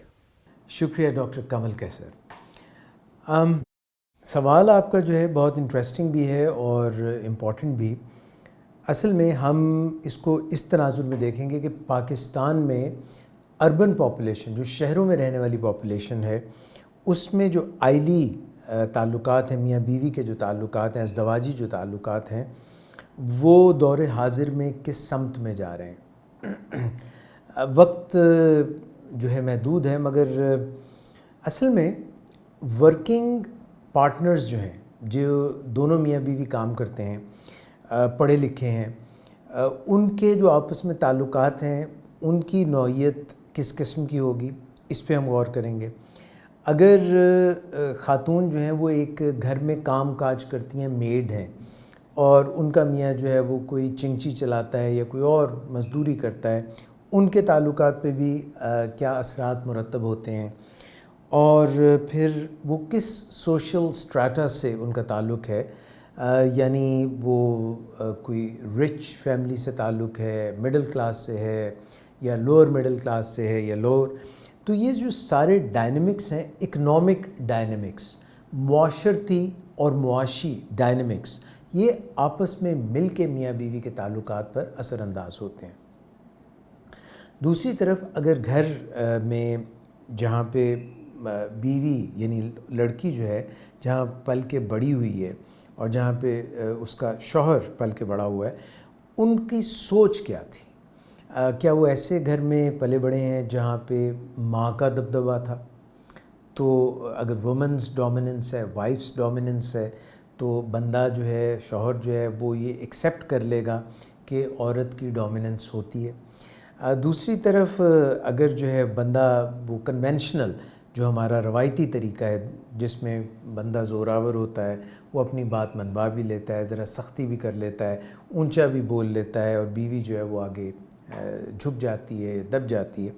شکریہ ڈاکٹر کمل کیسر. سوال آپ کا جو ہے بہت انٹرسٹنگ بھی ہے اور امپورٹنٹ بھی. اصل میں ہم اس کو اس تناظر میں دیکھیں گے کہ پاکستان میں اربن پاپولیشن, جو شہروں میں رہنے والی پاپولیشن ہے, اس میں جو آئلی تعلقات ہیں, میاں بیوی کے جو تعلقات ہیں, ازدواجی جو تعلقات ہیں, وہ دور حاضر میں کس سمت میں جا رہے ہیں. وقت جو ہے محدود ہے, مگر اصل میں ورکنگ پارٹنرز جو ہیں, جو دونوں میاں بیوی کام کرتے ہیں, پڑھے لکھے ہیں, ان کے جو آپس میں تعلقات ہیں ان کی نوعیت کس قسم کی ہوگی, اس پہ ہم غور کریں گے. اگر خاتون جو ہیں وہ ایک گھر میں کام کاج کرتی ہیں, میڈ ہیں, اور ان کا میاں جو ہے وہ کوئی چنگچی چلاتا ہے یا کوئی اور مزدوری کرتا ہے, ان کے تعلقات پہ بھی کیا اثرات مرتب ہوتے ہیں, اور پھر وہ کس سوشل سٹریٹا سے ان کا تعلق ہے, یعنی وہ کوئی رچ فیملی سے تعلق ہے, مڈل کلاس سے ہے, یا لوور مڈل کلاس سے ہے, یا لوور. تو یہ جو سارے ڈائنمکس ہیں, اکنامک ڈائنمکس, معاشرتی اور معاشی ڈائنمکس, یہ آپس میں مل کے میاں بیوی کے تعلقات پر اثر انداز ہوتے ہیں. دوسری طرف اگر گھر میں جہاں پہ بیوی یعنی لڑکی جو ہے جہاں پل کے بڑی ہوئی ہے اور جہاں پہ اس کا شوہر پل کے بڑا ہوا ہے, ان کی سوچ کیا تھی؟ کیا وہ ایسے گھر میں پلے بڑے ہیں جہاں پہ ماں کا دبدبہ تھا؟ تو اگر وومنز ڈومیننس ہے, وائفس ڈومیننس ہے, تو بندہ جو ہے, شوہر جو ہے, وہ یہ ایکسیپٹ کر لے گا کہ عورت کی ڈومیننس ہوتی ہے. دوسری طرف اگر جو ہے بندہ وہ کنونشنل جو ہمارا روایتی طریقہ ہے جس میں بندہ زوراور ہوتا ہے، وہ اپنی بات منوا بھی لیتا ہے، ذرا سختی بھی کر لیتا ہے، اونچا بھی بول لیتا ہے، اور بیوی جو ہے وہ آگے جھک جاتی ہے، دب جاتی ہے،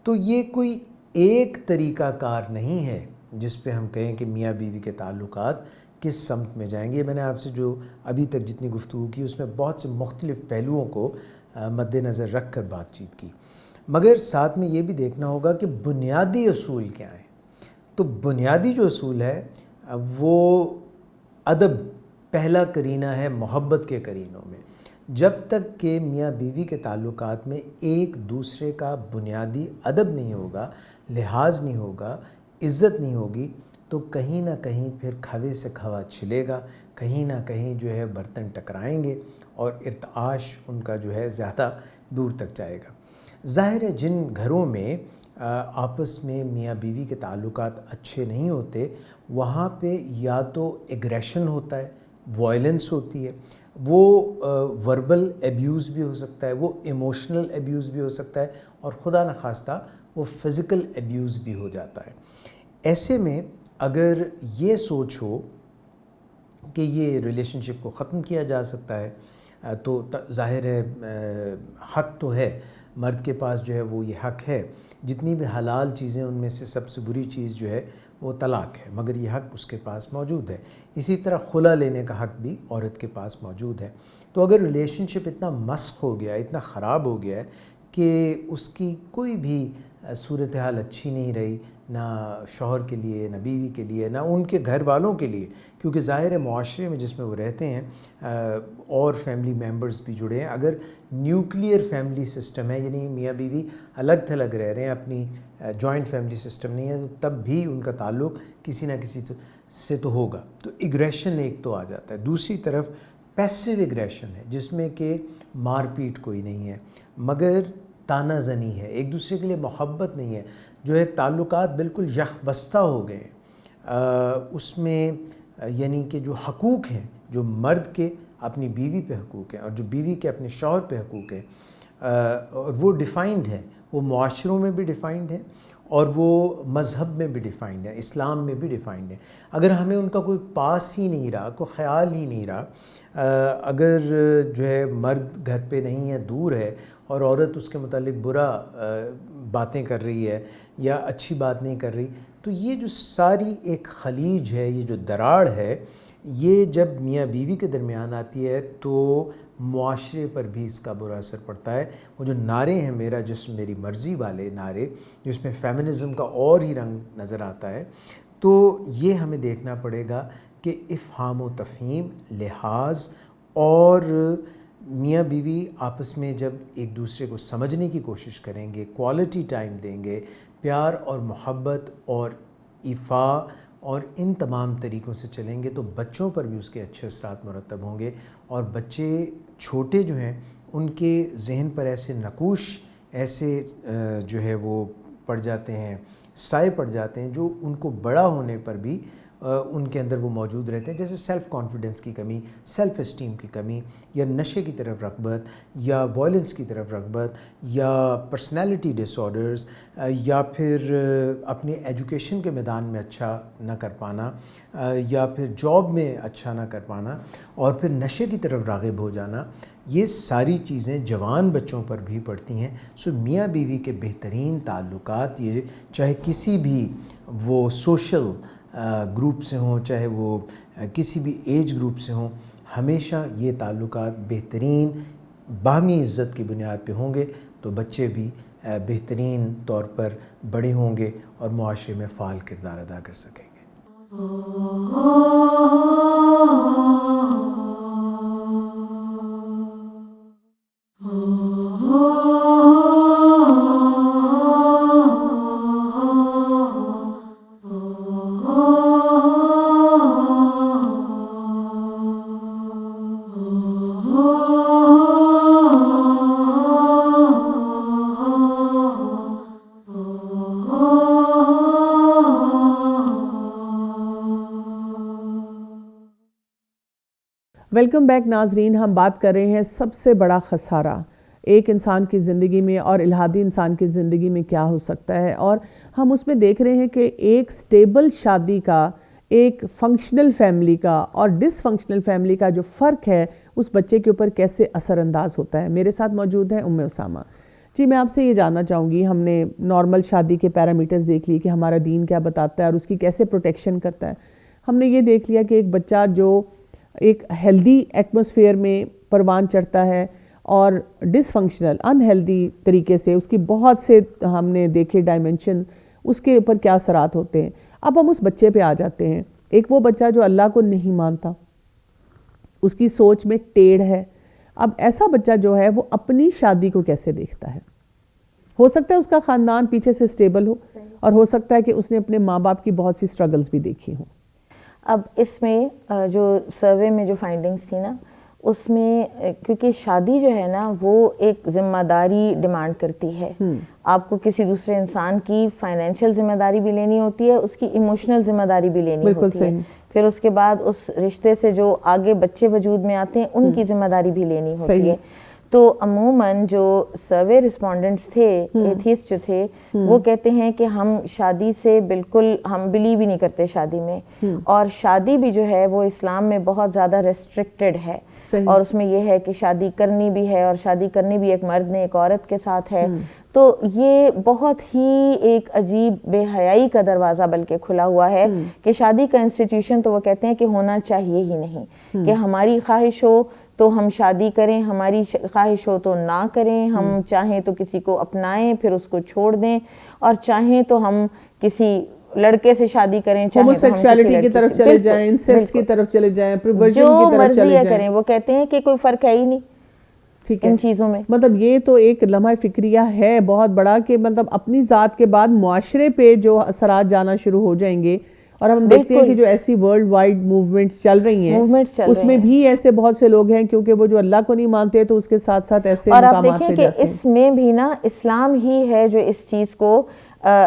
تو یہ کوئی ایک طریقہ کار نہیں ہے جس پہ ہم کہیں کہ میاں بیوی کے تعلقات کس سمت میں جائیں گے۔ میں نے آپ سے جو ابھی تک جتنی گفتگو کی اس میں بہت سے مختلف پہلوؤں کو مد نظر رکھ کر بات چیت کی، مگر ساتھ میں یہ بھی دیکھنا ہوگا کہ بنیادی اصول کیا ہیں۔ تو بنیادی جو اصول ہے وہ ادب پہلا کرینہ ہے محبت کے کرینوں میں۔ جب تک کہ میاں بیوی کے تعلقات میں ایک دوسرے کا بنیادی ادب نہیں ہوگا، لحاظ نہیں ہوگا، عزت نہیں ہوگی، تو کہیں نہ کہیں پھر کھوے سے کھوا چھلے گا، کہیں نہ کہیں جو ہے برتن ٹکرائیں گے اور ارتعاش ان کا جو ہے زیادہ دور تک جائے گا۔ ظاہر ہے جن گھروں میں آپس میں میاں بیوی کے تعلقات اچھے نہیں ہوتے، وہاں پہ یا تو ایگریشن ہوتا ہے، وائلنس ہوتی ہے، وہ وربل ایبیوز بھی ہو سکتا ہے، وہ ایموشنل ایبیوز بھی ہو سکتا ہے، اور خدا نخواستہ وہ فزیکل ایبیوز بھی ہو جاتا ہے۔ ایسے میں اگر یہ سوچ ہو کہ یہ ریلیشن شپ کو ختم کیا جا سکتا ہے، تو ظاہر ہے حق تو ہے، مرد کے پاس جو ہے وہ یہ حق ہے، جتنی بھی حلال چیزیں ان میں سے سب سے بری چیز جو ہے وہ طلاق ہے، مگر یہ حق اس کے پاس موجود ہے۔ اسی طرح خلا لینے کا حق بھی عورت کے پاس موجود ہے۔ تو اگر ریلیشن شپ اتنا مسخ ہو گیا ہے، اتنا خراب ہو گیا ہے کہ اس کی کوئی بھی صورتحال اچھی نہیں رہی، نہ شوہر کے لیے، نہ بیوی کے لیے، نہ ان کے گھر والوں کے لیے، کیونکہ ظاہر ہے معاشرے میں جس میں وہ رہتے ہیں اور فیملی ممبرز بھی جڑے ہیں، اگر نیوکلیئر فیملی سسٹم ہے، یعنی میاں بیوی الگ تھلگ رہ رہے ہیں، اپنی جوائنٹ فیملی سسٹم نہیں ہے، تو تب بھی ان کا تعلق کسی نہ کسی سے تو ہوگا۔ تو ایگریشن ایک تو آ جاتا ہے۔ دوسری طرف پیسیو ایگریشن ہے، جس میں کہ مار پیٹ کوئی نہیں ہے، مگر تانہ زنی ہے، ایک دوسرے کے لیے محبت نہیں ہے، جو ہے تعلقات بالکل یخ بستہ ہو گئے ہیں۔ اس میں یعنی کہ جو حقوق ہیں، جو مرد کے اپنی بیوی پہ حقوق ہیں اور جو بیوی کے اپنے شوہر پہ حقوق ہیں، اور وہ ڈیفائنڈ ہیں، وہ معاشروں میں بھی ڈیفائنڈ ہیں اور وہ مذہب میں بھی ڈیفائنڈ ہیں، اسلام میں بھی ڈیفائنڈ ہیں۔ اگر ہمیں ان کا کوئی پاس ہی نہیں رہا، کوئی خیال ہی نہیں رہا، اگر جو ہے مرد گھر پہ نہیں ہے، دور ہے، اور عورت اس کے متعلق برا باتیں کر رہی ہے یا اچھی بات نہیں کر رہی، تو یہ جو ساری ایک خلیج ہے، یہ جو دراڑ ہے، یہ جب میاں بیوی کے درمیان آتی ہے تو معاشرے پر بھی اس کا برا اثر پڑتا ہے۔ وہ جو نعرے ہیں میرا جسم میری مرضی والے نعرے، جس میں فیمنزم کا اور ہی رنگ نظر آتا ہے، تو یہ ہمیں دیکھنا پڑے گا کہ افہام و تفہیم، لحاظ، اور میاں بیوی آپس میں جب ایک دوسرے کو سمجھنے کی کوشش کریں گے، کوالٹی ٹائم دیں گے، پیار اور محبت اور ایفا اور ان تمام طریقوں سے چلیں گے، تو بچوں پر بھی اس کے اچھے اثرات مرتب ہوں گے، اور بچے چھوٹے جو ہیں ان کے ذہن پر ایسے نقوش، ایسے جو ہے وہ پڑ جاتے ہیں، سائے پڑ جاتے ہیں، جو ان کو بڑا ہونے پر بھی ان کے اندر وہ موجود رہتے ہیں، جیسے سیلف کانفیڈنس کی کمی، سیلف اسٹیم کی کمی، یا نشے کی طرف رغبت، یا وائلنس کی طرف رغبت، یا پرسنالٹی ڈس آرڈرز، یا پھر اپنی ایجوکیشن کے میدان میں اچھا نہ کر پانا، یا پھر جاب میں اچھا نہ کر پانا، اور پھر نشے کی طرف راغب ہو جانا۔ یہ ساری چیزیں جوان بچوں پر بھی پڑتی ہیں۔ سو میاں بیوی کے بہترین تعلقات، یہ چاہے کسی بھی وہ سوشل گروپ سے ہوں، چاہے وہ کسی بھی ایج گروپ سے ہوں، ہمیشہ یہ تعلقات بہترین باہمی عزت کی بنیاد پہ ہوں گے، تو بچے بھی بہترین طور پر بڑے ہوں گے اور معاشرے میں فعال کردار ادا کر سکیں گے۔ ویلکم بیک ناظرین، ہم بات کر رہے ہیں سب سے بڑا خسارہ ایک انسان کی زندگی میں اور الہادی انسان کی زندگی میں کیا ہو سکتا ہے، اور ہم اس میں دیکھ رہے ہیں کہ ایک سٹیبل شادی کا، ایک فنکشنل فیملی کا اور ڈس فنکشنل فیملی کا جو فرق ہے اس بچے کے اوپر کیسے اثر انداز ہوتا ہے۔ میرے ساتھ موجود ہے اسامہ جی۔ میں آپ سے یہ جاننا چاہوں گی، ہم نے نارمل شادی کے پیرامیٹرز دیکھ لیے کہ ہمارا دین کیا بتاتا ہے اور اس کی کیسے پروٹیکشن کرتا ہے۔ ہم نے یہ دیکھ لیا کہ ایک بچہ جو ایک ہیلدی ایٹماسفیئر میں پروان چڑھتا ہے اور ڈس فنکشنل انہیلدی طریقے سے اس کی بہت سے ہم نے دیکھے ڈائمنشن، اس کے اوپر کیا اثرات ہوتے ہیں۔ اب ہم اس بچے پہ آ جاتے ہیں، ایک وہ بچہ جو اللہ کو نہیں مانتا، اس کی سوچ میں ٹیڑھ ہے۔ اب ایسا بچہ جو ہے وہ اپنی شادی کو کیسے دیکھتا ہے؟ ہو سکتا ہے اس کا خاندان پیچھے سے سٹیبل ہو، اور ہو سکتا ہے کہ اس نے اپنے ماں باپ کی بہت سی سٹرگلز بھی دیکھی ہوں۔ اب اس میں جو سروے میں جو فائنڈنگز تھی نا، اس میں کیونکہ شادی جو ہے نا وہ ایک ذمہ داری ڈیمانڈ کرتی ہے، آپ کو کسی دوسرے انسان کی فائنینشیل ذمہ داری بھی لینی ہوتی ہے، اس کی ایموشنل ذمہ داری بھی لینی ہوتی ہے، پھر اس کے بعد اس رشتے سے جو آگے بچے وجود میں آتے ہیں ان کی ذمہ داری بھی لینی ہوتی ہے۔ تو عموماً جو سروے رسپونڈنٹس تھے، ایتھیسٹ جو تھے، وہ کہتے ہیں کہ ہم شادی سے بالکل ہم بلیو ہی نہیں کرتے شادی میں، اور شادی بھی جو ہے وہ اسلام میں بہت زیادہ ریسٹرکٹڈ ہے، اور اس میں یہ ہے کہ شادی کرنی بھی ہے، اور شادی کرنی بھی ایک مرد نے ایک عورت کے ساتھ ہے۔ تو یہ بہت ہی ایک عجیب بے حیائی کا دروازہ بلکہ کھلا ہوا ہے کہ شادی کا انسٹیٹیوشن تو وہ کہتے ہیں کہ ہونا چاہیے ہی نہیں، کہ ہماری خواہش ہو تو ہم شادی کریں، ہماری خواہش ہو تو نہ کریں، ہم چاہیں تو کسی کو اپنائیں پھر اس کو چھوڑ دیں، اور چاہیں تو ہم کسی لڑکے سے شادی کریں، چاہیں تو ہم ہوموسیکشوالٹی کی طرف چلے جائیں، انسیسٹ کی طرف چلے جائیں، پرورژن کی طرف چلے جائیں، جو مرضی کریں۔ وہ کہتے ہیں کہ کوئی فرق ہے ہی نہیں ان چیزوں میں۔ مطلب یہ تو ایک لمحہ فکریہ ہے بہت بڑا کہ مطلب اپنی ذات کے بعد معاشرے پہ جو اثرات جانا شروع ہو جائیں گے، اور ہم دیکھتے ہیں کہ جو ایسی ورلڈ وائڈ موومنٹس چل رہی ہیں اس میں بھی ایسے بہت سے لوگ ہیں، کیونکہ وہ جو اللہ کو نہیں مانتے تو اس کے ساتھ ساتھ ایسے اور آپ دیکھیں کہ اس میں بھی نا اسلام ہی ہے جو اس چیز کو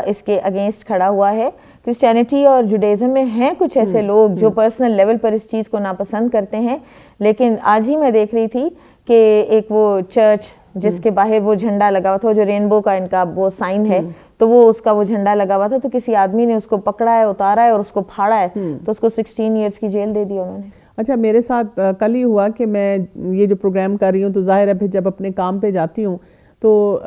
اس کے اگینسٹ کھڑا ہوا ہے۔ کرسچینٹی اور جوڈیزم میں ہیں کچھ ایسے لوگ جو پرسنل لیول پر اس چیز کو ناپسند کرتے ہیں، لیکن آج ہی میں دیکھ رہی تھی کہ ایک وہ چرچ جس کے باہر وہ جھنڈا لگا ہوا تھا، جو رینبو کا ان کا وہ سائن ہے، تو وہ اس کا وہ جھنڈا لگا ہوا تھا، تو کسی آدمی نے اس کو پکڑا ہے، اتارا ہے اور اس کو پھاڑا ہے، تو اس کو 16 ایئرس کی جیل دے دی انہوں نے۔ اچھا، میرے ساتھ کل ہی ہوا کہ میں یہ جو پروگرام کر رہی ہوں تو ظاہر ہے پھر جب اپنے کام پہ جاتی ہوں تو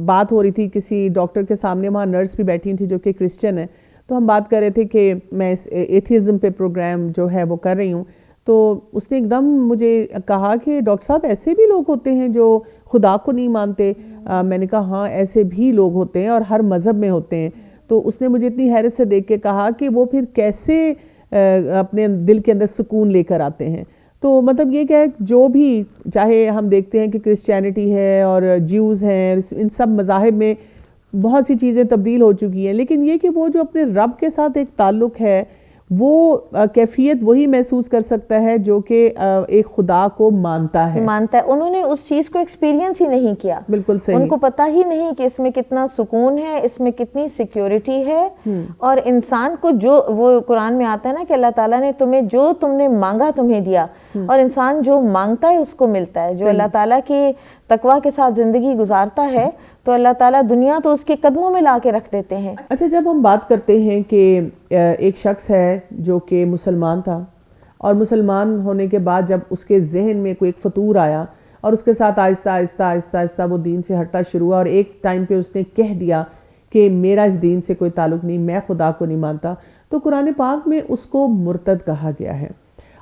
بات ہو رہی تھی کسی ڈاکٹر کے سامنے، وہاں نرس بھی بیٹھی تھی جو کہ کرسچن ہے، تو ہم بات کر رہے تھے کہ میں ایتھیزم پہ پروگرام جو ہے وہ کر رہی ہوں، تو اس نے ایک دم مجھے کہا کہ ڈاکٹر صاحب ایسے بھی لوگ ہوتے ہیں جو خدا کو نہیں مانتے؟ میں نے کہا ہاں ایسے بھی لوگ ہوتے ہیں اور ہر مذہب میں ہوتے ہیں۔ تو اس نے مجھے اتنی حیرت سے دیکھ کے کہا کہ وہ پھر کیسے اپنے دل کے اندر سکون لے کر آتے ہیں۔ تو مطلب یہ کہ جو بھی چاہے ہم دیکھتے ہیں کہ کرسچینٹی ہے اور جیوز ہیں، ان سب مذاہب میں بہت سی چیزیں تبدیل ہو چکی ہیں، لیکن یہ کہ وہ جو اپنے رب کے ساتھ ایک تعلق ہے وہ کیفیت وہی محسوس کر سکتا ہے جو کہ ایک خدا کو مانتا ہے۔ انہوں نے اس چیز کو ایکسپیرینس ہی نہیں کیا، بالکل صحیح، ان کو پتہ ہی نہیں کہ اس میں کتنا سکون ہے، اس میں کتنی سیکیورٹی ہے، اور انسان کو جو وہ قرآن میں آتا ہے نا کہ اللہ تعالیٰ نے تمہیں جو تم نے مانگا تمہیں دیا، اور انسان جو مانگتا ہے اس کو ملتا ہے۔ جو اللہ تعالیٰ کی تقویٰ کے ساتھ زندگی گزارتا ہے تو اللہ تعالیٰ دنیا تو اس کے قدموں میں لا کے رکھ دیتے ہیں۔ اچھا، جب ہم بات کرتے ہیں کہ ایک شخص ہے جو کہ مسلمان تھا، اور مسلمان ہونے کے بعد جب اس کے ذہن میں کوئی ایک فطور آیا اور اس کے ساتھ آہستہ آہستہ آہستہ آہستہ وہ دین سے ہٹتا شروع ہوا، اور ایک ٹائم پہ اس نے کہہ دیا کہ میرا اس دین سے کوئی تعلق نہیں، میں خدا کو نہیں مانتا، تو قرآن پاک میں اس کو مرتد کہا گیا ہے۔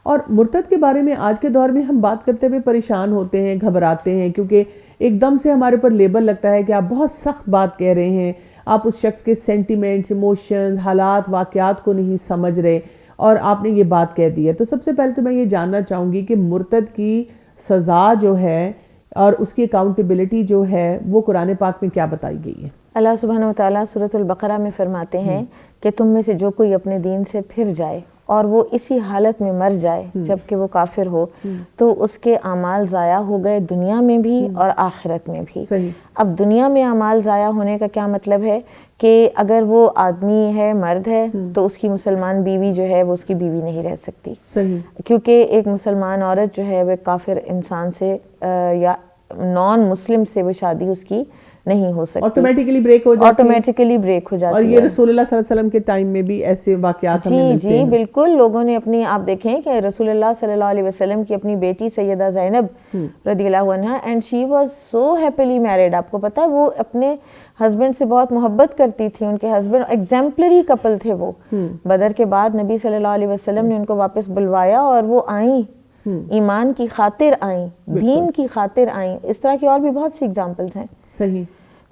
اور مرتد کے بارے میں آج کے دور میں ہم بات کرتے ہوئے پریشان ہوتے ہیں، گھبراتے ہیں، کیونکہ ایک دم سے ہمارے پر لیبل لگتا ہے کہ آپ بہت سخت بات کہہ رہے ہیں، آپ اس شخص کے سینٹیمنٹس، ایموشنز، حالات، واقعات کو نہیں سمجھ رہے، اور آپ نے یہ بات کہہ دی ہے۔ تو سب سے پہلے تو میں یہ جاننا چاہوں گی کہ مرتد کی سزا جو ہے اور اس کی اکاؤنٹیبلٹی جو ہے وہ قرآن پاک میں کیا بتائی گئی ہے؟ اللہ سبحانہ وتعالیٰ سورۃ البقرہ میں فرماتے ہیں کہ تم میں سے جو کوئی اپنے دین سے پھر جائے اور وہ اسی حالت میں مر جائے جبکہ وہ کافر ہو، تو اس کے اعمال ضائع ہو گئے دنیا میں بھی اور آخرت میں بھی۔ اب دنیا میں اعمال ضائع ہونے کا کیا مطلب ہے کہ اگر وہ آدمی ہے، مرد ہے، تو اس کی مسلمان بیوی جو ہے وہ اس کی بیوی نہیں رہ سکتی، کیونکہ ایک مسلمان عورت جو ہے وہ کافر انسان سے یا نان مسلم سے وہ شادی اس کی نہیں ہو سکتی, آٹومیٹکلی بریک ہو جاتی ہے, آٹومیٹکلی بریک ہو جاتی ہے. اور یہ رسول اللہ صلی اللہ علیہ وسلم کے ٹائم میں بھی ایسے واقعات ہمیں ملتے ہیں. جی بالکل, لوگوں نے اپنی, آپ دیکھیں کہ رسول اللہ صلی اللہ علیہ وسلم کی اپنی بیٹی سیدہ زینب رضی اللہ عنہا, and she was so happily married. آپ کو پتہ ہے وہ اپنے ہسبینڈ سے بہت محبت کرتی تھی, ان کے ہسبینڈ ایگزیمپلری کپل تھے وہ. بدر کے بعد نبی صلی اللہ علیہ وسلم نے ان کو واپس بلوایا اور وہ آئیں, ایمان کی خاطر آئیں, دین کی خاطر آئیں. اس طرح کی اور بھی بہت سی ایگزامپلس ہیں. صحیح.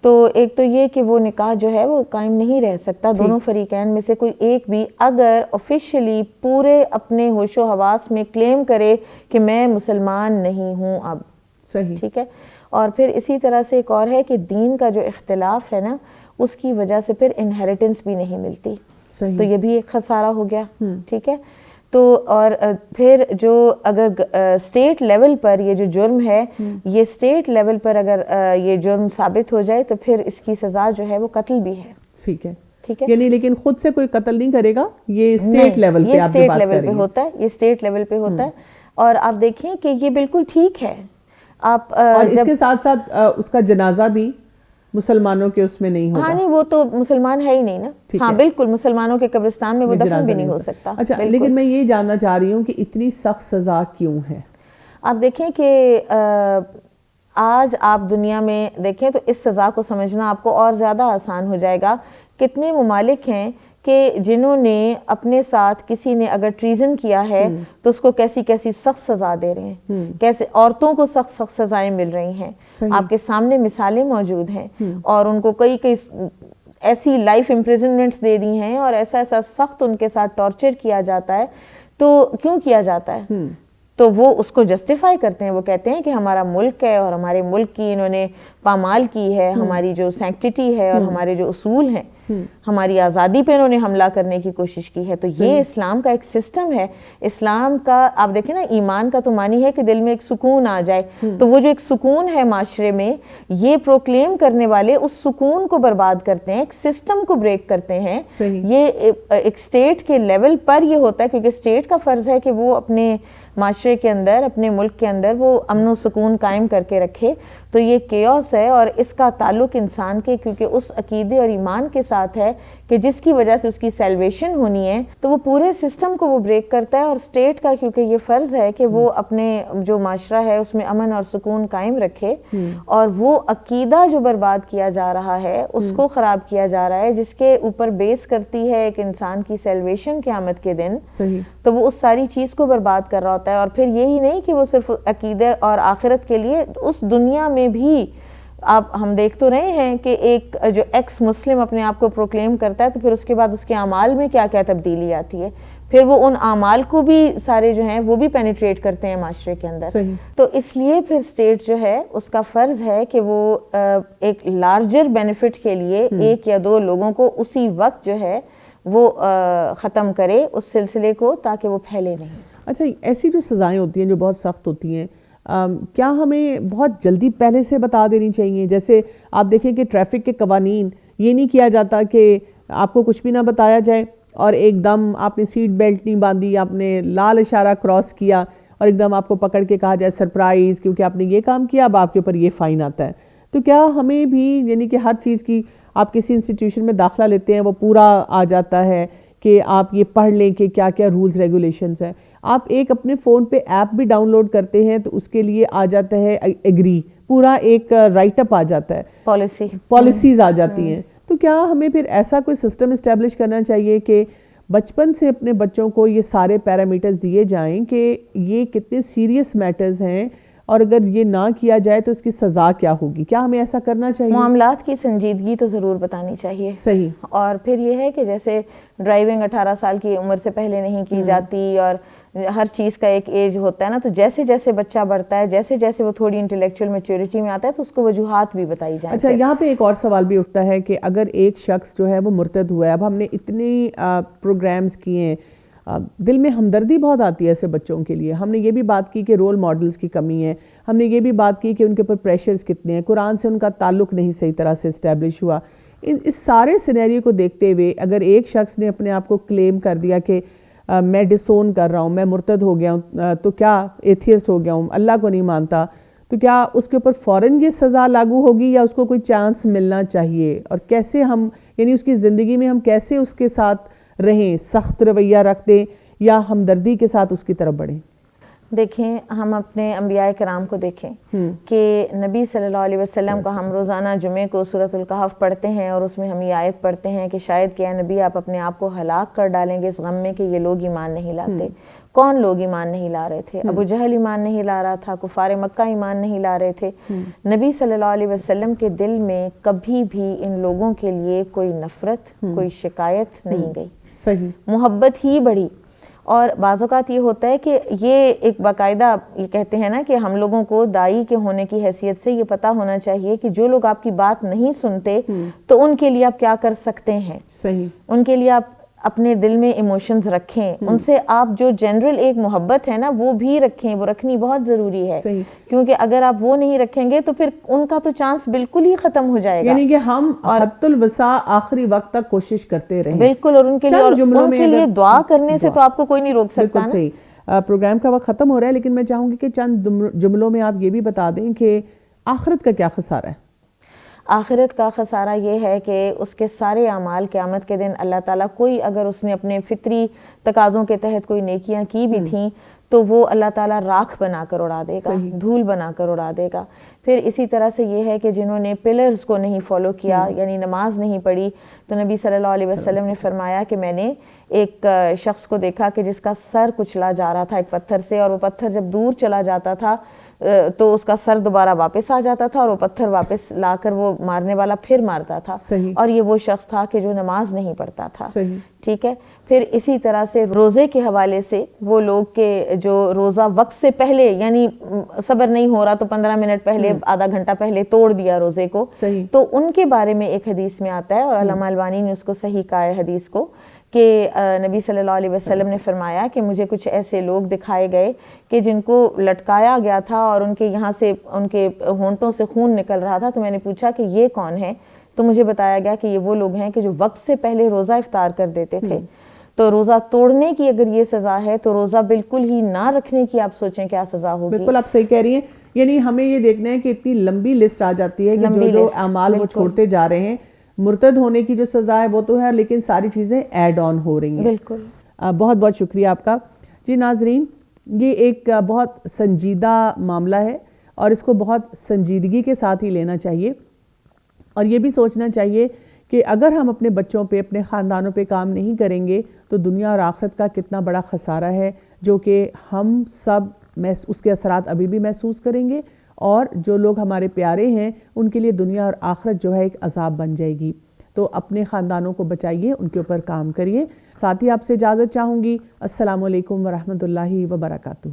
تو ایک تو یہ کہ وہ نکاح جو ہے وہ قائم نہیں رہ سکتا, دونوں فریقین میں سے کوئی ایک بھی اگر آفیشلی پورے اپنے ہوش و حواس میں کلیم کرے کہ میں مسلمان نہیں ہوں اب. صحیح. ٹھیک ہے. اور پھر اسی طرح سے ایک اور ہے کہ دین کا جو اختلاف ہے نا, اس کی وجہ سے پھر انہیریٹنس بھی نہیں ملتی. تو یہ بھی ایک خسارہ ہو گیا. ٹھیک ہے. تو اور پھر جو اگر اسٹیٹ لیول پر یہ جو جرم ہے, یہ اسٹیٹ لیول پر اگر یہ جرم ثابت ہو جائے تو پھر اس کی سزا جو ہے وہ قتل بھی ہے. ٹھیک ہے. ٹھیک ہے. یعنی لیکن خود سے کوئی قتل نہیں کرے گا, یہ اسٹیٹ لیول پہ آپ اسٹیٹ لیول پہ ہوتا ہے, یہ اسٹیٹ لیول پہ ہوتا ہے. اور آپ دیکھیں کہ یہ بالکل ٹھیک ہے. آپ اور اس کے ساتھ ساتھ اس کا جنازہ بھی مسلمانوں کے اس میں نہیں ہوگا. ہاں نہیں, وہ تو مسلمان ہے ہی نہیں نا. ہاں بالکل, مسلمانوں کے قبرستان میں وہ دفن بھی نہیں ہو سکتا. اچھا, لیکن میں یہ جاننا چاہ رہی ہوں کہ اتنی سخت سزا کیوں ہے؟ آپ دیکھیں کہ آج آپ دنیا میں دیکھیں تو اس سزا کو سمجھنا آپ کو اور زیادہ آسان ہو جائے گا. کتنے ممالک ہیں کہ جنہوں نے اپنے ساتھ کسی نے اگر ٹریزن کیا ہے تو اس کو کیسی کیسی سخت سزا دے رہے ہیں, کیسے عورتوں کو سخت سخت سزائیں مل رہی ہیں. آپ کے سامنے مثالیں موجود ہیں, اور ان کو کئی ایسی لائف امپریزنمنٹس دے دی ہیں, اور ایسا سخت ان کے ساتھ ٹارچر کیا جاتا ہے. تو کیوں کیا جاتا ہے؟ تو وہ اس کو جسٹیفائی کرتے ہیں, وہ کہتے ہیں کہ ہمارا ملک ہے اور ہمارے ملک کی انہوں نے پامال کی ہے, ہماری جو سینکٹیٹی ہے اور ہمارے جو اصول ہیں, ہماری آزادی پہ انہوں نے حملہ کرنے کی کوشش کی ہے. تو یہ اسلام کا ایک سسٹم ہے. اسلام کا آپ دیکھیں نا, ایمان کا تو معنی ہے کہ دل میں ایک سکون آ جائے. تو وہ جو ایک سکون ہے معاشرے میں, یہ پروکلیم کرنے والے اس سکون کو برباد کرتے ہیں, ایک سسٹم کو بریک کرتے ہیں. یہ ایک اسٹیٹ کے لیول پر یہ ہوتا ہے, کیونکہ اسٹیٹ کا فرض ہے کہ وہ اپنے معاشرے کے اندر, اپنے ملک کے اندر وہ امن و سکون قائم کر کے رکھے. تو یہ کیوس ہے, اور اس کا تعلق انسان کے کیونکہ اس عقیدے اور ایمان کے ساتھ ہے کہ جس کی وجہ سے اس کی سیلویشن ہونی ہے, تو وہ پورے سسٹم کو وہ بریک کرتا ہے. اور اسٹیٹ کا کیونکہ یہ فرض ہے کہ وہ اپنے جو معاشرہ ہے اس میں امن اور سکون قائم رکھے, اور وہ عقیدہ جو برباد کیا جا رہا ہے اس کو خراب کیا جا رہا ہے, جس کے اوپر بیس کرتی ہے ایک انسان کی سیلویشن قیامت کے دن. تو وہ اس ساری چیز کو برباد کر رہا ہوتا ہے. اور پھر یہی نہیں کہ وہ صرف عقیدے اور آخرت کے لیے, اس دنیا میں بھی آپ ہم دیکھ تو رہے ہیں کہ ایک جو ایکس مسلم اپنے آپ کو پروکلیم کرتا ہے, تو پھر اس کے بعد اس کے اعمال میں کیا کیا تبدیلی آتی ہے. پھر وہ ان اعمال کو بھی سارے جو ہیں وہ بھی پینیٹریٹ کرتے ہیں معاشرے کے اندر. تو اس لیے پھر اسٹیٹ جو ہے اس کا فرض ہے کہ وہ ایک لارجر بینیفٹ کے لیے ایک یا دو لوگوں کو اسی وقت جو ہے وہ ختم کرے اس سلسلے کو, تاکہ وہ پھیلے نہیں. اچھا, ایسی جو سزائیں ہوتی ہیں جو بہت سخت ہوتی ہیں, کیا ہمیں بہت جلدی پہلے سے بتا دینی چاہیے؟ جیسے آپ دیکھیں کہ ٹریفک کے قوانین, یہ نہیں کیا جاتا کہ آپ کو کچھ بھی نہ بتایا جائے اور ایک دم آپ نے سیٹ بیلٹ نہیں باندھی, آپ نے لال اشارہ کراس کیا اور ایک دم آپ کو پکڑ کے کہا جائے سرپرائز, کیونکہ آپ نے یہ کام کیا اب آپ کے اوپر یہ فائن آتا ہے. تو کیا ہمیں بھی یعنی کہ ہر چیز کی, آپ کسی انسٹیٹیوشن میں داخلہ لیتے ہیں وہ پورا آ جاتا ہے کہ آپ یہ پڑھ لیں کہ کیا کیا رولز ریگولیشنز ہیں. آپ ایک اپنے فون پہ ایپ بھی ڈاؤن لوڈ کرتے ہیں تو اس کے لیے آ جاتا ہے ایگری, پورا ایک رائٹ اپ آ جاتا ہے, پالیسیز آ جاتی ہیں. تو کیا ہمیں پھر ایسا کوئی سسٹم اسٹیبلش کرنا چاہیے کہ بچپن سے اپنے بچوں کو یہ سارے پیرامیٹرز دیے جائیں کہ یہ کتنے سیریس میٹرز ہیں, اور اگر یہ نہ کیا جائے تو اس کی سزا کیا ہوگی؟ کیا ہمیں ایسا کرنا چاہیے؟ معاملات کی سنجیدگی تو ضرور بتانی چاہیے. صحیح. اور پھر یہ ہے کہ جیسے ڈرائیونگ 18 سال کی عمر سے پہلے نہیں کی جاتی, اور ہر چیز کا ایک ایج ہوتا ہے نا, تو جیسے جیسے بچہ بڑھتا ہے, جیسے جیسے وہ تھوڑی انٹلیکچوئل میچورٹی میں آتا ہے, تو اس کو وجوہات بھی بتائی جائیں. اچھا, یہاں پہ ایک اور سوال بھی اٹھتا ہے کہ اگر ایک شخص جو ہے وہ مرتد ہوا ہے, اب ہم نے اتنی پروگرامز کیے ہیں, دل میں ہمدردی بہت آتی ہے ایسے بچوں کے لیے. ہم نے یہ بھی بات کی کہ رول ماڈلز کی کمی ہے, ہم نے یہ بھی بات کی کہ ان کے اوپر پریشرز کتنے ہیں, قرآن سے ان کا تعلق نہیں صحیح طرح سے اسٹیبلش ہوا. اس سارے سینیریو کو دیکھتے ہوئے اگر ایک شخص نے اپنے آپ کو کلیم کر دیا کہ میں ڈسون کر رہا ہوں, میں مرتد ہو گیا ہوں, تو کیا ایتھیسٹ ہو گیا ہوں, اللہ کو نہیں مانتا, تو کیا اس کے اوپر فوراً یہ سزا لاگو ہوگی یا اس کو کوئی چانس ملنا چاہیے؟ اور کیسے ہم یعنی اس کی زندگی میں ہم کیسے اس کے ساتھ رہیں، سخت رویہ رکھ دیں یا ہمدردی کے ساتھ اس کی طرف بڑھیں؟ دیکھیں، ہم اپنے انبیاء کرام کو دیکھیں کہ نبی صلی اللہ علیہ وسلم کا ہم روزانہ جمعے کو سورۃ الکہف پڑھتے ہیں اور اس میں ہم یہ آیت پڑھتے ہیں کہ شاید کہ اے نبی آپ اپنے آپ کو ہلاک کر ڈالیں گے اس غم میں کہ یہ لوگ ایمان نہیں لاتے۔ کون لوگ ایمان نہیں لا رہے تھے؟ ابو جہل ایمان نہیں لا رہا تھا، کفار مکہ ایمان نہیں لا رہے تھے۔ نبی صلی اللہ علیہ وسلم کے دل میں کبھی بھی ان لوگوں کے لیے کوئی نفرت، کوئی شکایت نہیں گئی، صحیح محبت ہی بڑھی۔ اور بعض اوقات یہ ہوتا ہے کہ یہ ایک باقاعدہ یہ کہتے ہیں نا کہ ہم لوگوں کو داعی کے ہونے کی حیثیت سے یہ پتہ ہونا چاہیے کہ جو لوگ آپ کی بات نہیں سنتے تو ان کے لیے آپ کیا کر سکتے ہیں، صحیح، ان کے لیے آپ اپنے دل میں ایموشنز رکھیں، ان سے آپ جو جنرل ایک محبت ہے نا وہ بھی رکھیں، وہ رکھنی بہت ضروری ہے، کیونکہ اگر آپ وہ نہیں رکھیں گے تو پھر ان کا تو چانس بالکل ہی ختم ہو جائے گا۔ یعنی کہ ہم حد الوسع آخری وقت تک کوشش کرتے رہیں، بالکل، اور ان کے لیے دعا کرنے سے تو آپ کو کوئی نہیں روک سکتا۔ بالکل صحیح۔ پروگرام کا وقت ختم ہو رہا ہے لیکن میں چاہوں گی کہ چند جملوں میں آپ یہ بھی بتا دیں کہ آخرت کا کیا خسارہ ہے؟ آخرت کا خسارہ یہ ہے کہ اس کے سارے اعمال قیامت کے دن اللہ تعالیٰ کوئی اگر اس نے اپنے فطری تقاضوں کے تحت کوئی نیکیاں کی بھی تھیں تو وہ اللہ تعالیٰ راکھ بنا کر اڑا دے گا، دھول بنا کر اڑا دے گا۔ پھر اسی طرح سے یہ ہے کہ جنہوں نے پلرز کو نہیں فالو کیا یعنی نماز نہیں پڑھی تو نبی صلی اللہ علیہ وسلم نے فرمایا کہ میں نے ایک شخص کو دیکھا کہ جس کا سر کچلا جا رہا تھا ایک پتھر سے، اور وہ پتھر جب دور چلا جاتا تھا تو اس کا سر دوبارہ واپس آ جاتا تھا اور وہ پتھر واپس لا کر وہ مارنے والا پھر مارتا تھا، اور یہ وہ شخص تھا کہ جو نماز نہیں پڑھتا تھا۔ ٹھیک ہے، پھر اسی طرح سے روزے کے حوالے سے وہ لوگ کہ جو روزہ وقت سے پہلے یعنی صبر نہیں ہو رہا تو 15 منٹ پہلے آدھا گھنٹہ پہلے توڑ دیا روزے کو، تو ان کے بارے میں ایک حدیث میں آتا ہے اور علامہ البانی نے اس کو صحیح کہا ہے حدیث کو کہ نبی صلی اللہ علیہ وسلم نے فرمایا کہ مجھے کچھ ایسے لوگ دکھائے گئے کہ جن کو لٹکایا گیا تھا اور ان کے یہاں سے ان کے ہونٹوں سے خون نکل رہا تھا، تو میں نے پوچھا کہ یہ کون ہے؟ تو مجھے بتایا گیا کہ یہ وہ لوگ ہیں کہ جو وقت سے پہلے روزہ افطار کر دیتے تھے۔ تو روزہ توڑنے کی اگر یہ سزا ہے تو روزہ بالکل ہی نہ رکھنے کی آپ سوچیں کیا سزا ہوگی۔ بالکل آپ صحیح کہہ رہی ہیں، یعنی ہمیں یہ دیکھنا ہے کہ اتنی لمبی لسٹ آ جاتی ہے کہ جو اعمال وہ چھوڑتے جا رہے ہیں، مرتد ہونے کی جو سزا ہے وہ تو ہے لیکن ساری چیزیں ایڈ آن ہو رہی ہیں۔ بالکل، بہت بہت شکریہ آپ کا۔ جی ناظرین، یہ ایک بہت سنجیدہ معاملہ ہے اور اس کو بہت سنجیدگی کے ساتھ ہی لینا چاہیے، اور یہ بھی سوچنا چاہیے کہ اگر ہم اپنے بچوں پہ اپنے خاندانوں پہ کام نہیں کریں گے تو دنیا اور آخرت کا کتنا بڑا خسارہ ہے جو کہ ہم سب اس کے اثرات ابھی بھی محسوس کریں گے، اور جو لوگ ہمارے پیارے ہیں ان کے لیے دنیا اور آخرت جو ہے ایک عذاب بن جائے گی۔ تو اپنے خاندانوں کو بچائیے، ان کے اوپر کام کریے۔ ساتھ ہی آپ سے اجازت چاہوں گی۔ السلام علیکم ورحمۃ اللہ وبرکاتہ۔